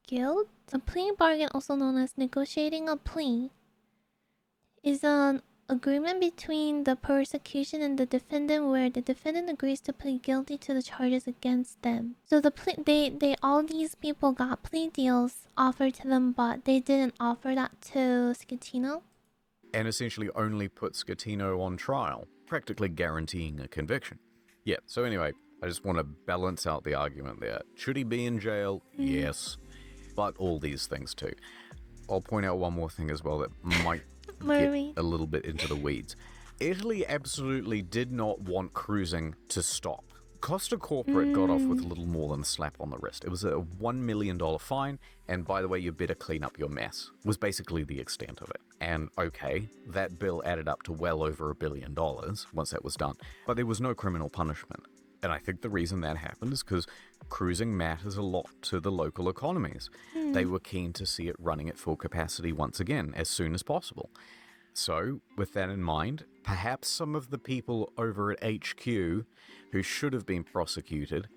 guild? A plea bargain, also known as negotiating a plea, is an agreement between the prosecution and the defendant where the defendant agrees to plead guilty to the charges against them. So the they all these people got plea deals offered to them, but they didn't offer that to Scatino. And essentially only put Scatino on trial, practically guaranteeing a conviction. Yeah, so anyway, I just want to balance out the argument there. Should he be in jail? Yes. But all these things too. I'll point out one more thing as well that might get a little bit into the weeds. Italy absolutely did not want cruising to stop. Costa Corporate got off with a little more than a slap on the wrist. It was a $1 million fine, and by the way, you better clean up your mess, was basically the extent of it. And okay, that bill added up to well over $1 billion once that was done, but there was no criminal punishment. And I think the reason that happened is because cruising matters a lot to the local economies. They were keen to see it running at full capacity once again, as soon as possible. So, with that in mind, perhaps some of the people over at HQ who should have been prosecuted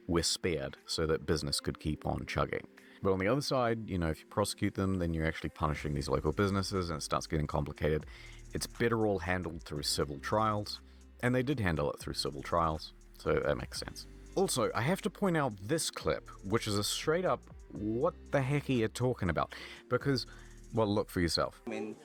were spared so that business could keep on chugging. But on the other side, you know, if you prosecute them, then you're actually punishing these local businesses and it starts getting complicated. It's better all handled through civil trials, and they did handle it through civil trials. So that makes sense. Also, I have to point out this clip, which is a straight up, what the heck are you talking about? Because, well, look for yourself. The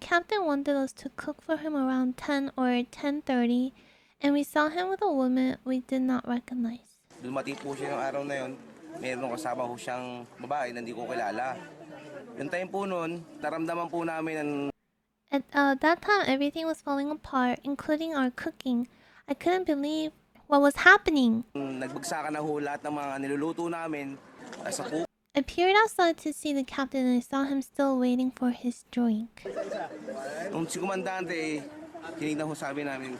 captain wanted us to cook for him around 10 or 10:30, and we saw him with a woman we did not recognize. Dumating po siya ng araw na yun, meron kasama ho siyang babae na hindi ko kilala. Yung time po nun, naramdaman po namin ang... At that time, everything was falling apart, including our cooking. I couldn't believe what was happening. Nagbagsakan na ho lahat ng mga niluluto namin sa I peered outside to see the captain and I saw him still waiting for his drink. Nung si komandante, hinignan ho sabi namin.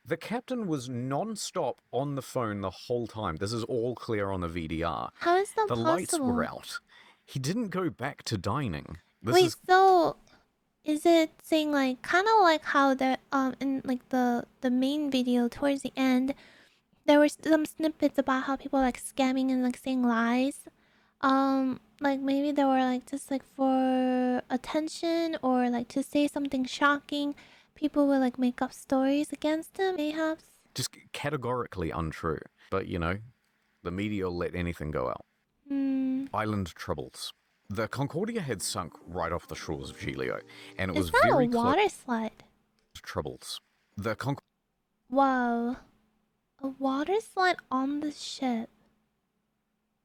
The captain was non-stop on the phone the whole time. This is all clear on the VDR. How is that the possible? lights were out. He didn't go back to dining. Wait, so is it saying like kind of like how the in like the main video towards the end, there were some snippets about how people like scamming and like saying lies. Like maybe they were like just like for attention or like to say something shocking. People will like make up stories against him, mayhaps. Just categorically untrue. But you know, the media will let anything go out. Island troubles. The Concordia had sunk right off the shores of Giglio, and it was very close. Water slide? Troubles. The Whoa, a water slide on the ship.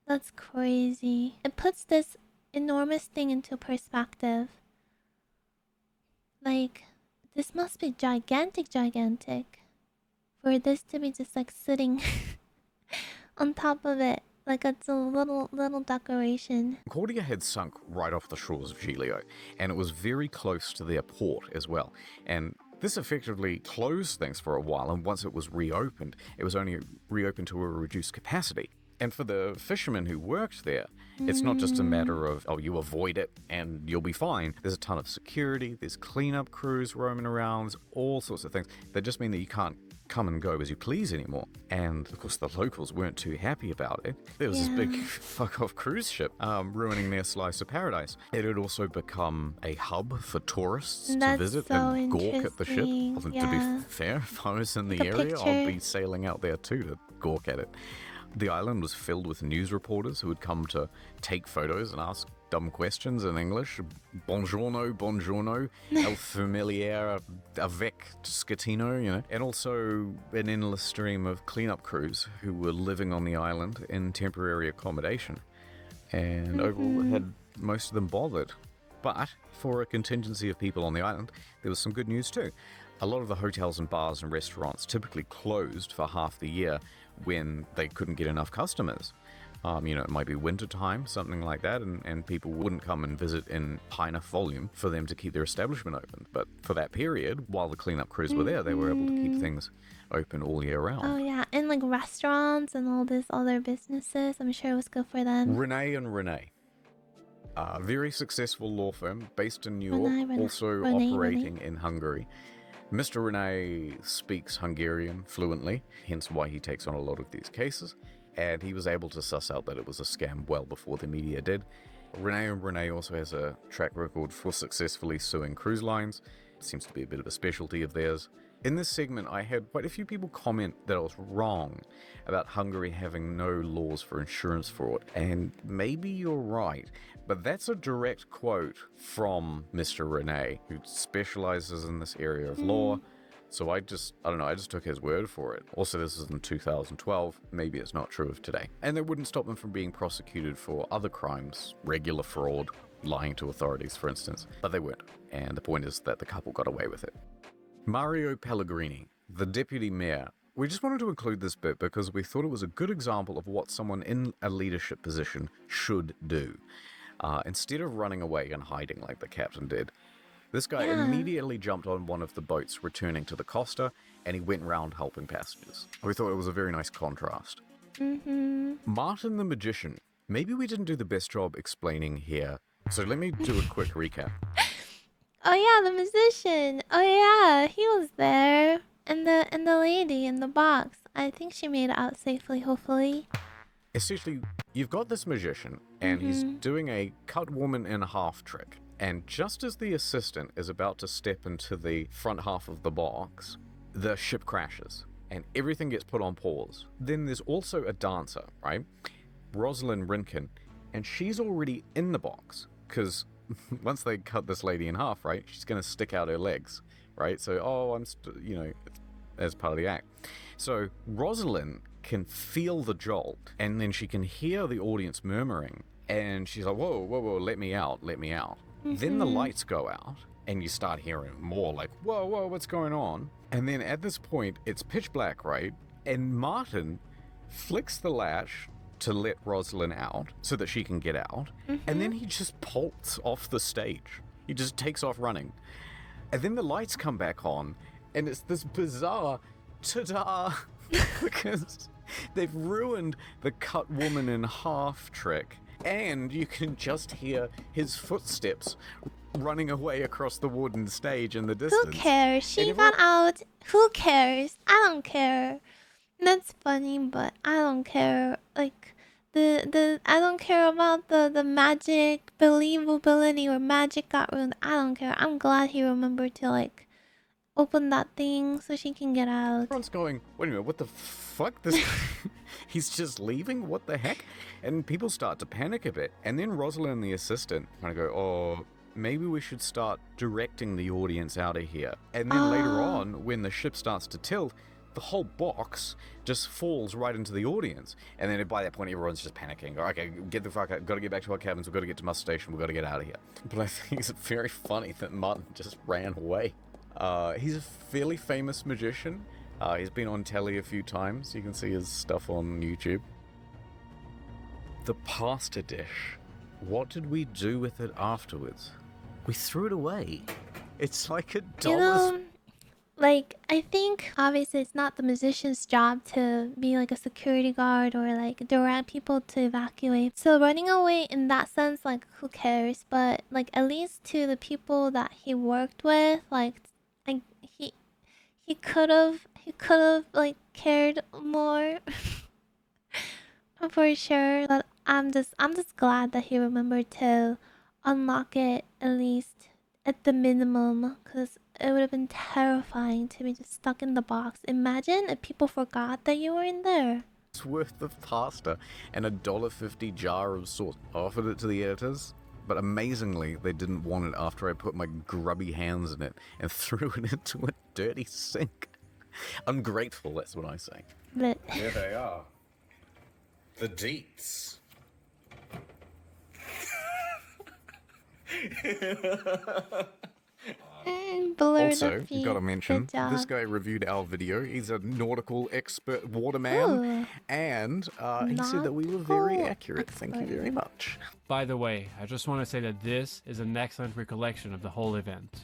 That's crazy. It puts this enormous thing into perspective. Like, this must be gigantic for this to be just like sitting on top of it. Like it's a little decoration. Concordia had sunk right off the shores of Giglio, and it was very close to their port as well. And this effectively closed things for a while, and once it was reopened, it was only reopened to a reduced capacity. And for the fishermen who worked there, it's not just a matter of, oh, you avoid it and you'll be fine. There's a ton of security, there's cleanup crews roaming around, there's all sorts of things that just mean that you can't come and go as you please anymore. And of course, the locals weren't too happy about it. There was this big fuck-off cruise ship ruining their slice of paradise. It had also become a hub for tourists to visit and gawk at the ship. To be fair, if I was in the area, I'd be sailing out there too to gawk at it. The island was filled with news reporters who would come to take photos and ask dumb questions in English. Buongiorno, el familiar avec scatino, you know. And also an endless stream of cleanup crews who were living on the island in temporary accommodation. And overall, it had most of them bothered. But for a contingency of people on the island, there was some good news too. A lot of the hotels and bars and restaurants typically closed for half the year when they couldn't get enough customers. You know, it might be winter time, something like that, and people wouldn't come and visit in high enough volume for them to keep their establishment open. But for that period, while the cleanup crews were there, they were able to keep things open all year round. Oh yeah, and like restaurants and all this other businesses, I'm sure it was good for them. Renee and Renee. A very successful law firm based in New York, also operating in Hungary. Mr. Renee speaks Hungarian fluently, hence why he takes on a lot of these cases, and he was able to suss out that it was a scam well before the media did. Renee also has a track record for successfully suing cruise lines. It seems to be a bit of a specialty of theirs. In this segment, I had quite a few people comment that I was wrong about Hungary having no laws for insurance fraud, and maybe you're right, but that's a direct quote from Mr. Renee, who specializes in this area of law. So I just took his word for it. Also, this is in 2012. Maybe it's not true of today. And that wouldn't stop them from being prosecuted for other crimes, regular fraud, lying to authorities, for instance. But they weren't. And the point is that the couple got away with it. Mario Pellegrini, the deputy mayor. We just wanted to include this bit because we thought it was a good example of what someone in a leadership position should do. Instead of running away and hiding like the captain did, this guy immediately jumped on one of the boats returning to the Costa, and he went round helping passengers. We thought it was a very nice contrast. Martin the Magician. Maybe we didn't do the best job explaining here, so let me do a quick recap. Oh yeah, the musician. Oh yeah, he was there. And the lady in the box. I think she made it out safely, hopefully. Essentially, you've got this magician, and he's doing a cut woman in half trick. And just as the assistant is about to step into the front half of the box, the ship crashes, and everything gets put on pause. Then there's also a dancer, right? Rosalind Rinkin, and she's already in the box, because once they cut this lady in half, right, she's going to stick out her legs, right? So, as part of the act. So Rosalind can feel the jolt, and then she can hear the audience murmuring, and she's like, whoa, let me out. Then the lights go out, and you start hearing more like, whoa, what's going on? And then at this point, it's pitch black, right? And Martin flicks the latch to let Rosalind out so that she can get out. And then he just bolts off the stage. He just takes off running. And then the lights come back on, and it's this bizarre ta-da, because they've ruined the cut woman in half trick, and you can just hear his footsteps running away across the wooden stage in the distance. Who cares? She got out. Who cares? I don't care. That's funny, but I don't care. Like, I don't care about the magic believability or magic got ruined. I don't care. I'm glad he remembered to like open that thing so she can get out. Everyone's going, wait a minute, what the fuck? This he's just leaving? What the heck? And people start to panic a bit. And then Rosalind and the assistant kind of go, oh, maybe we should start directing the audience out of here. And then later on, when the ship starts to tilt, the whole box just falls right into the audience. And then by that point, everyone's just panicking. Okay, get the fuck out. Got to get back to our cabins. We've got to get to Muster Station. We've got to get out of here. But I think it's very funny that Martin just ran away. He's a fairly famous magician. He's been on telly a few times. You can see his stuff on YouTube. The pasta dish. What did we do with it afterwards? We threw it away. It's like $1. You know, like, I think obviously it's not the musician's job to be like a security guard or like direct people to evacuate. So running away in that sense, like, who cares? But like, at least to the people that he worked with, like he could have like cared more for sure. But I'm just glad that he remembered to unlock it at least at the minimum, because it would have been terrifying to be just stuck in the box. Imagine if people forgot that you were in there. It's worth of pasta and $1.50 jar of sauce. I offered it to the editors, but amazingly, they didn't want it after I put my grubby hands in it and threw it into a dirty sink. Ungrateful, that's what I say. But there they are. The deets. Also, you gotta mention, this guy reviewed our video. He's a nautical expert waterman, and he said that we were very accurate. Thank you very much. By the way, I just want to say that this is an excellent recollection of the whole event.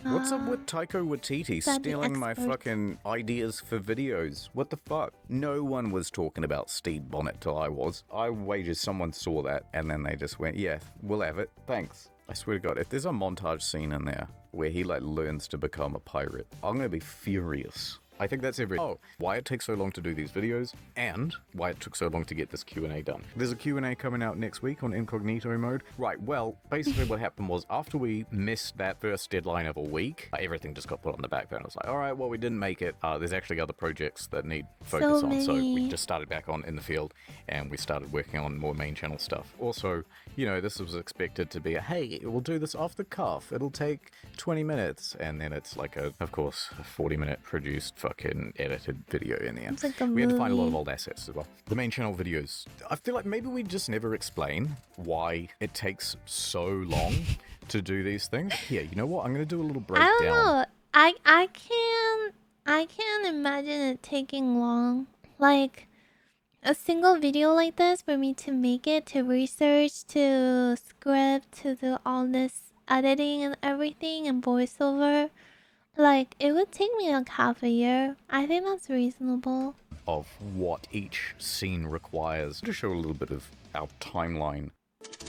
What's up with Taika Waititi stealing my fucking ideas for videos? What the fuck? No one was talking about Steve Bonnet till I was. I wager someone saw that, and then they just went, yeah, we'll have it. Thanks. I swear to God, if there's a montage scene in there where he like learns to become a pirate, I'm gonna be furious. I think that's everything. Oh, why it takes so long to do these videos, and why it took so long to get this Q&A done. There's a Q&A coming out next week on Incognito mode. Right, well, basically what happened was after we missed that first deadline of a week, everything just got put on the back burner. I was like, all right, well, we didn't make it. There's actually other projects that need focus on, so we just started back on in the field, and we started working on more main channel stuff. Also, you know, this was expected to be a, hey, we'll do this off the cuff. It'll take 20 minutes, and then it's like of course, a 40-minute produced fucking edited video in the end. Like we had to find a lot of old assets as well. The main channel videos, I feel like maybe we just never explain why it takes so long to do these things. Yeah, you know what? I'm gonna do a little breakdown. I don't know. I can't imagine it taking long. Like a single video like this for me to make it, to research, to script, to do all this editing and everything and voiceover. Like, it would take me like half a year. I think that's reasonable. Of what each scene requires. To show a little bit of our timeline.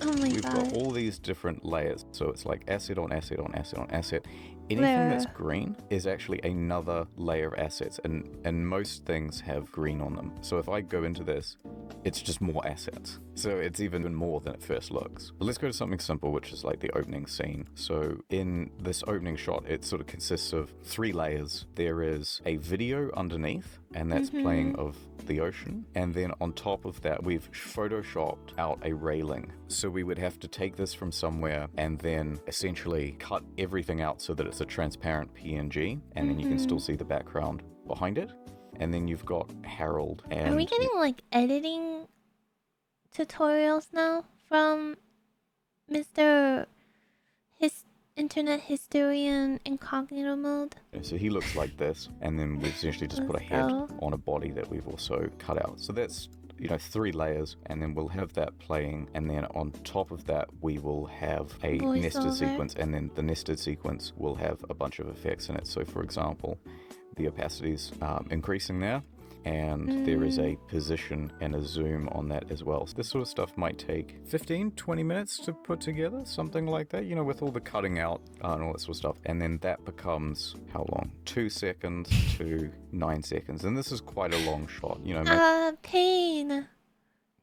Oh my We've god. got all these different layers. So it's like asset on asset on asset on asset. Anything that's green is actually another layer of assets, and most things have green on them. So if I go into this, it's just more assets. So it's even more than it first looks. But let's go to something simple, which is like the opening scene. So in this opening shot, it sort of consists of 3 layers. There is a video underneath, and that's playing of the ocean. And then on top of that, we've photoshopped out a railing. So we would have to take this from somewhere and then essentially cut everything out so that it's a transparent PNG, and then you can still see the background behind it. And then you've got Harold and... Are we getting like editing tutorials now from Mr. internet historian incognito mode. So he looks like this, and then we've essentially just put a head on a body that we've also cut out. So that's, you know, 3 layers, and then we'll have that playing, and then on top of that we will have a nested sequence, and then the nested sequence will have a bunch of effects in it. So for example, the opacity's increasing there, and there is a position and a zoom on that as well. So this sort of stuff might take 15-20 minutes to put together, something like that, you know, with all the cutting out and all that sort of stuff. And then that becomes, how long? 2 seconds to 9 seconds. And this is quite a long shot, you know. Pain.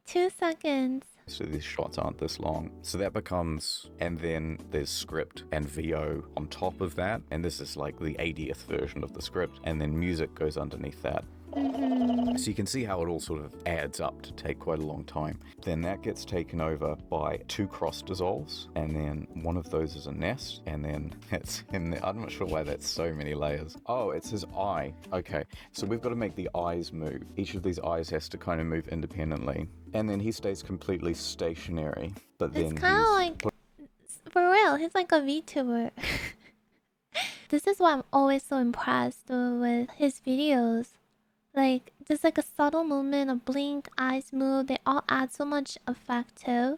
2 seconds. So these shots aren't this long. So that becomes, and then there's script and VO on top of that. And this is like the 80th version of the script. And then music goes underneath that. So you can see how it all sort of adds up to take quite a long time. Then that gets taken over by 2 cross dissolves, and then one of those is a nest, and then it's in the, I'm not sure why that's so many layers. Oh, it's his eye. Okay, so we've got to make the eyes move. Each of these eyes has to kind of move independently, and then he stays completely stationary. But then it's kind of like, for real, he's like a VTuber. This is why I'm always so impressed with his videos. Like, just like a subtle movement, a blink, eyes move, they all add so much effect too.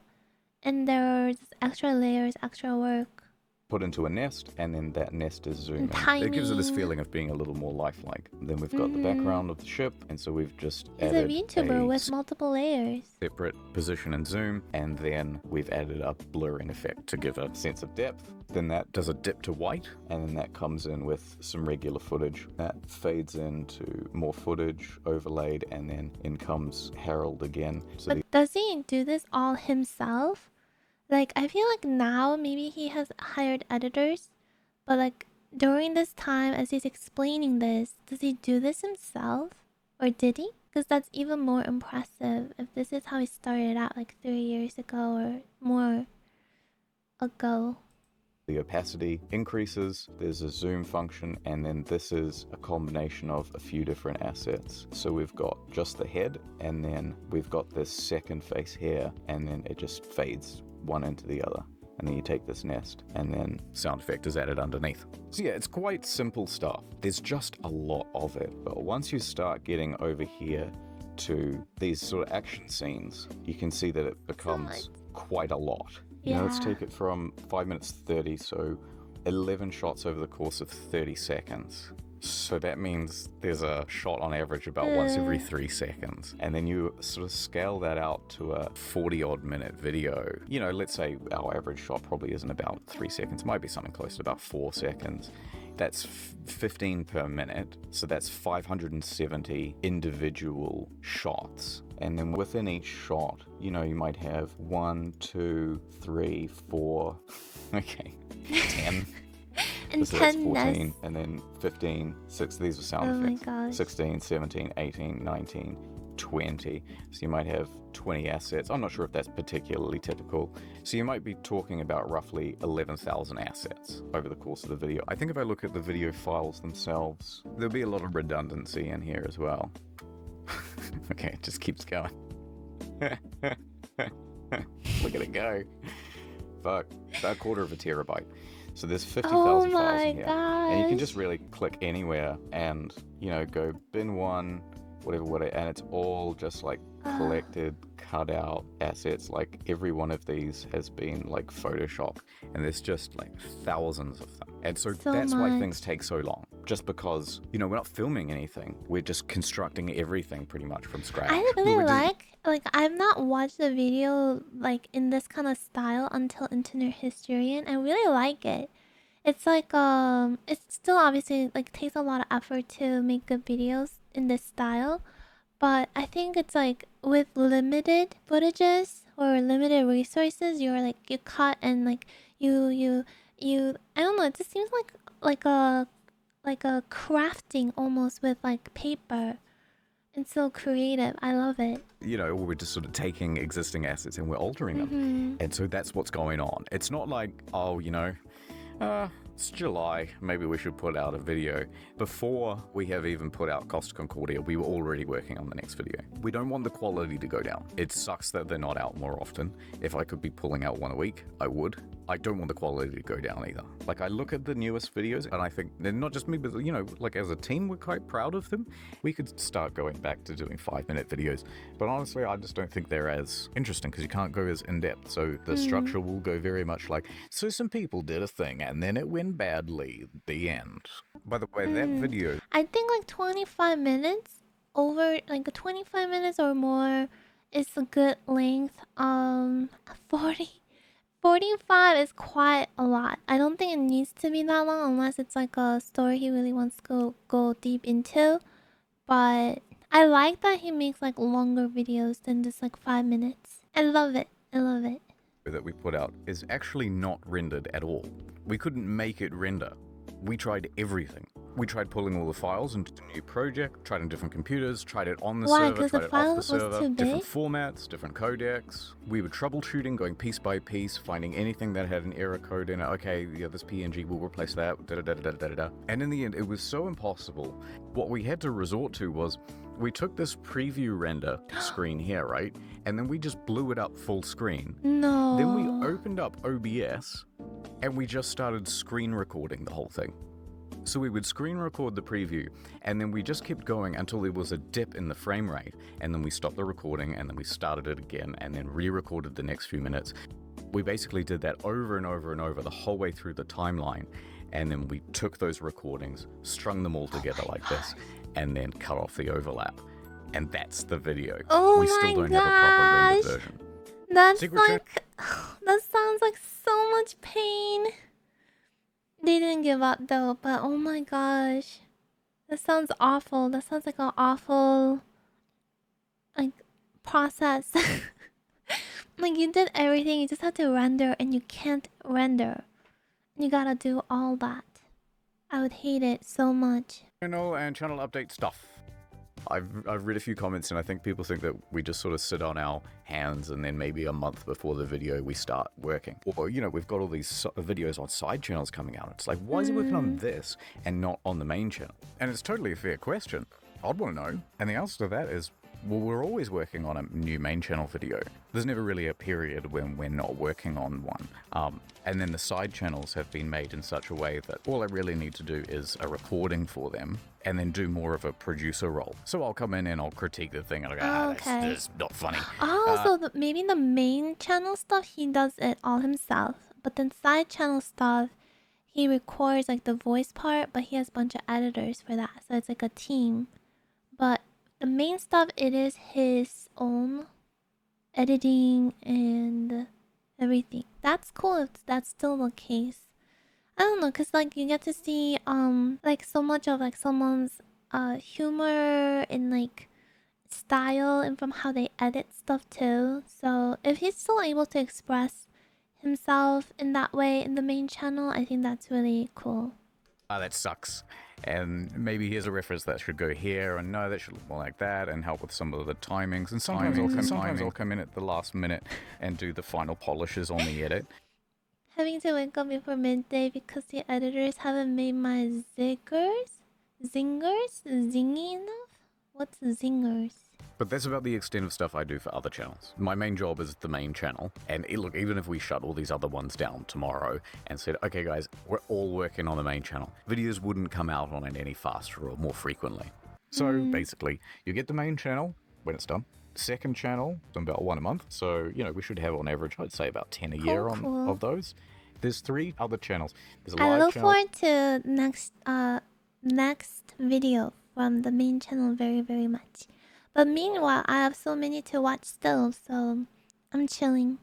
And there's extra layers, extra work. Put into a nest, and then that nest is zoomed in. It gives it this feeling of being a little more lifelike. Then we've got the background of the ship, and so we've just added a VTuber with multiple layers. Separate position and zoom, and then we've added a blurring effect to give a sense of depth. Then that does a dip to white, and then that comes in with some regular footage. That fades into more footage overlaid, and then in comes Harold again. So but does he do this all himself? Like, I feel like now maybe he has hired editors, but like during this time as he's explaining this, does he do this himself? Or did he? Because that's even more impressive if this is how he started out like 3 years ago or more ago. The opacity increases, there's a zoom function, and then this is a combination of a few different assets. So we've got just the head, and then we've got this second face here, and then it just fades one into the other. And then you take this nest, and then sound effect is added underneath. So yeah, it's quite simple stuff. There's just a lot of it. But once you start getting over here to these sort of action scenes, you can see that it becomes quite a lot. You know, let's take it from 5 minutes 30, so 11 shots over the course of 30 seconds. So that means there's a shot on average about once every 3 seconds. And then you sort of scale that out to a 40-odd minute video. You know, let's say our average shot probably isn't about 3 seconds. It might be something close to about 4 seconds. That's 15 per minute. So that's 570 individual shots. And then within each shot, you know, you might have 1, 2, 3, 4, okay, 10. And so 10 that's 14, nests. and then 15, 6, these are sound effects. My gosh. 16, 17, 18, 19, 20. So you might have 20 assets. I'm not sure if that's particularly typical. So you might be talking about roughly 11,000 assets over the course of the video. I think if I look at the video files themselves, there'll be a lot of redundancy in here as well. Okay, it just keeps going. Look at it go. Fuck, about a quarter of a terabyte. So there's 50,000 files in here. And you can just really click anywhere and, you know, go bin 1, whatever, and it's all just like collected, cut out assets. Like every one of these has been like Photoshopped, and there's just like thousands of them. And so that's why things take so long. Just because, you know, we're not filming anything. We're just constructing everything pretty much from scratch. I really like I've not watched a video like in this kind of style until Internet Historian. I really like it. It's like it's still obviously like takes a lot of effort to make good videos in this style, but I think it's like with limited footages or limited resources, you're like you cut and like you I don't know, it just seems like a crafting almost with like paper. It's so creative. I love it. You know, we're just sort of taking existing assets and we're altering them. And so that's what's going on. It's not like, oh, you know, it's July, maybe we should put out a video. Before we have even put out Costa Concordia, we were already working on the next video. We don't want the quality to go down. It sucks that they're not out more often. If I could be pulling out one a week, I would. I don't want the quality to go down either. Like, I look at the newest videos and I think, and not just me, but you know, like as a team, we're quite proud of them. We could start going back to doing 5-minute videos, but honestly, I just don't think they're as interesting because you can't go as in-depth. So the structure will go very much like, so some people did a thing and then it went badly, the end. By the way, that video... I think like 25 minutes, over like 25 minutes or more is a good length. 45 is quite a lot. I don't think it needs to be that long unless it's like a story he really wants to go deep into. But I like that he makes like longer videos than just like 5 minutes. I love it. I love it. That we put out is actually not rendered at all. We couldn't make it render. We tried everything. We tried pulling all the files into a new project, tried on different computers, tried it on the server, tried it off the server, different formats, different codecs. We were troubleshooting, going piece by piece, finding anything that had an error code in it. Okay, yeah, this PNG will replace that, da-da-da-da-da-da-da. And in the end, it was so impossible. What we had to resort to was, we took this preview render screen here, right? And then we just blew it up full screen. No. Then we opened up OBS, and we just started screen recording the whole thing. So we would screen record the preview, and then we just kept going until there was a dip in the frame rate, and then we stopped the recording, and then we started it again, and then re-recorded the next few minutes. We basically did that over and over and over the whole way through the timeline, and then we took those recordings, strung them all together like this, and then cut off the overlap. And that's the video. Oh we still don't have a proper rendered version. That's Secret like... That sounds like so much pain. They didn't give up though, but oh my gosh. That sounds awful. That sounds like an awful... like, process. Like, you did everything, you just have to render, and you can't render. You gotta do all that. I would hate it so much. Channel and channel update stuff. I've read a few comments, and I think people think that we just sort of sit on our hands and then maybe a month before the video we start working. Or, you know, we've got all these videos on side channels coming out. It's like, why is he working on this and not on the main channel? And it's totally a fair question. I'd want to know. And the answer to that is, well, we're always working on a new main channel video. There's never really a period when we're not working on one. And then the side channels have been made in such a way that all I really need to do is a recording for them and then do more of a producer role. So I'll come in and I'll critique the thing and I'll go, that's not funny. Oh, so maybe the main channel stuff, he does it all himself. But then side channel stuff, he records like the voice part, but he has a bunch of editors for that. So it's like a team. But the main stuff, it is his own editing and everything. That's cool if that's still the case. I don't know, cause like you get to see like so much of like someone's humor and like style and from how they edit stuff too. So if he's still able to express himself in that way in the main channel, I think that's really cool. That sucks. And maybe here's a reference that should go here, and no, that should look more like that, and help with some of the timings. And sometimes I'll come in at the last minute and do the final polishes on the edit. Having to wake up before midday because the editors haven't made my zingers zingy enough? What's zingers? But that's about the extent of stuff I do for other channels. My main job is the main channel, and look, even if we shut all these other ones down tomorrow and said, okay guys, we're all working on the main channel, videos wouldn't come out on it any faster or more frequently. So basically, you get the main channel when it's done. Second channel, about 1 a month. So, you know, we should have on average, I'd say about 10 a year of those. There's 3 other channels. There's a live I look channel. forward to next video from the main channel very, very much. But meanwhile, I have so many to watch still, so I'm chilling.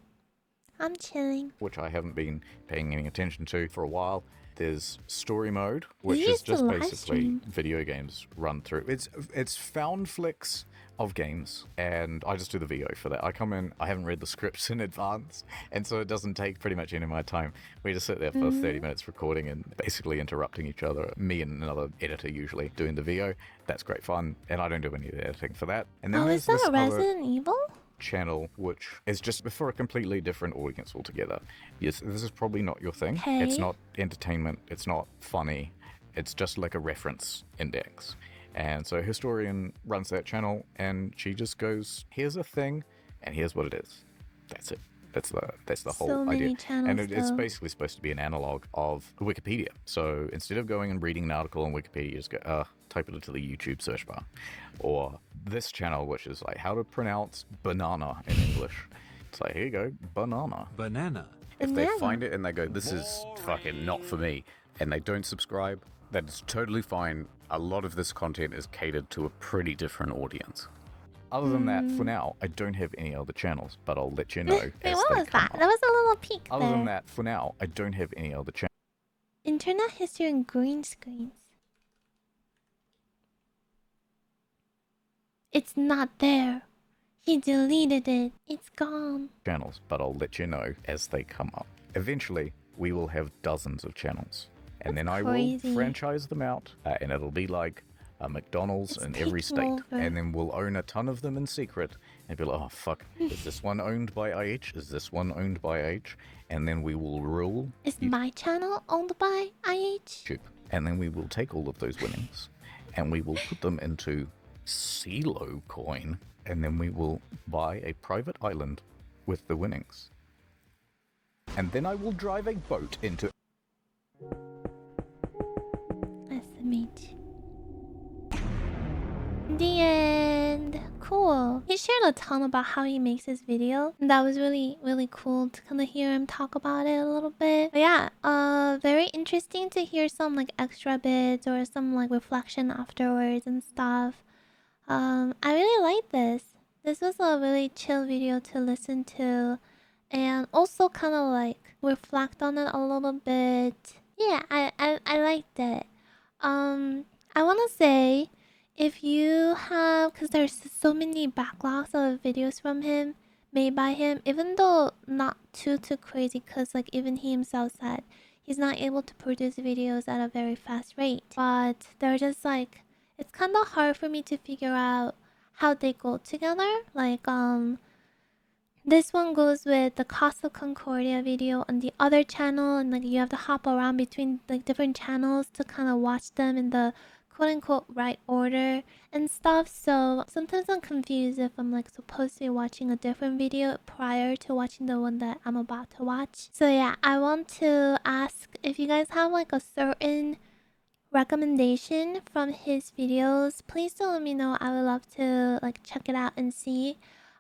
Which I haven't been paying any attention to for a while. There's story mode, which You is used to just live basically stream. video games run through. It's found flicks of games, and I just do the VO for that. I come in, I haven't read the scripts in advance, and so it doesn't take pretty much any of my time. We just sit there for 30 minutes recording and basically interrupting each other. Me and another editor usually doing the VO. That's great fun, and I don't do any of the editing for that. And then Oh, is there's that this other Resident Evil? channel, which is just for a completely different audience altogether. Yes, this is probably not your thing. Okay. It's not entertainment, it's not funny, it's just like a reference index. And so Historian runs that channel, and she just goes, here's a thing, and here's what it is. That's it. That's the whole So idea. many channels, And it's though. basically supposed to be an analog of Wikipedia. So instead of going and reading an article on Wikipedia, just go, type it into the YouTube search bar. Or this channel, which is like how to pronounce banana in English. It's like, here you go, banana. Banana. If they find it and they go, this is fucking not for me, and they don't subscribe, that's totally fine. A lot of this content is catered to a pretty different audience. Other than that, for now, I don't have any other channels, but I'll let you know Wait, as what they was come that? up. That was a little peek Other there. than that, for now, I don't have any other channels. Internet history and green screens. It's not there. He deleted it. It's gone. Channels, but I'll let you know as they come up. Eventually, we will have dozens of channels, and then I will crazy. franchise them out, and it'll be like a McDonald's in every state, over. and then we'll own a ton of them in secret, and be like, oh fuck, is this one owned by IH? Is this one owned by IH? And then we will rule Is my channel owned by IH? YouTube, and then we will take all of those winnings, and we will put them into CeeLo coin, and then we will buy a private island with the winnings. And then I will drive a boat into... Nice to meet you. The end. Cool. He shared a ton about how he makes his video. And that was really, really cool to kind of hear him talk about it a little bit. But yeah, very interesting to hear some like extra bits or some like reflection afterwards and stuff. I really like this. This was a really chill video to listen to. And also kind of like reflect on it a little bit. Yeah, I liked it. I want to say, if you have, because there's so many backlogs of videos from him, made by him, even though not too crazy, because like even he himself said, he's not able to produce videos at a very fast rate. But they're just like, it's kind of hard for me to figure out how they go together. Like, this one goes with the Costa Concordia video on the other channel, and like you have to hop around between like different channels to kind of watch them in the quote-unquote right order and stuff. So sometimes I'm confused if I'm like supposed to be watching a different video prior to watching the one that I'm about to watch. So yeah, I want to ask if you guys have like a certain recommendation from his videos, please do let me know. I would love to like check it out and see.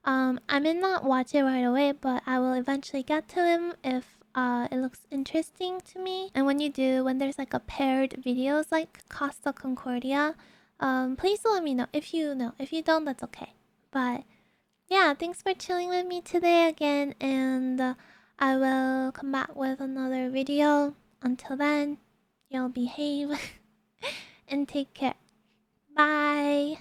I may not watch it right away, but I will eventually get to him if it looks interesting to me. And when you do, when there's like a paired videos like Costa Concordia, please do let me know. If you know, if you don't, that's okay. But yeah, thanks for chilling with me today again, and I will come back with another video. Until then, y'all behave and take care. Bye.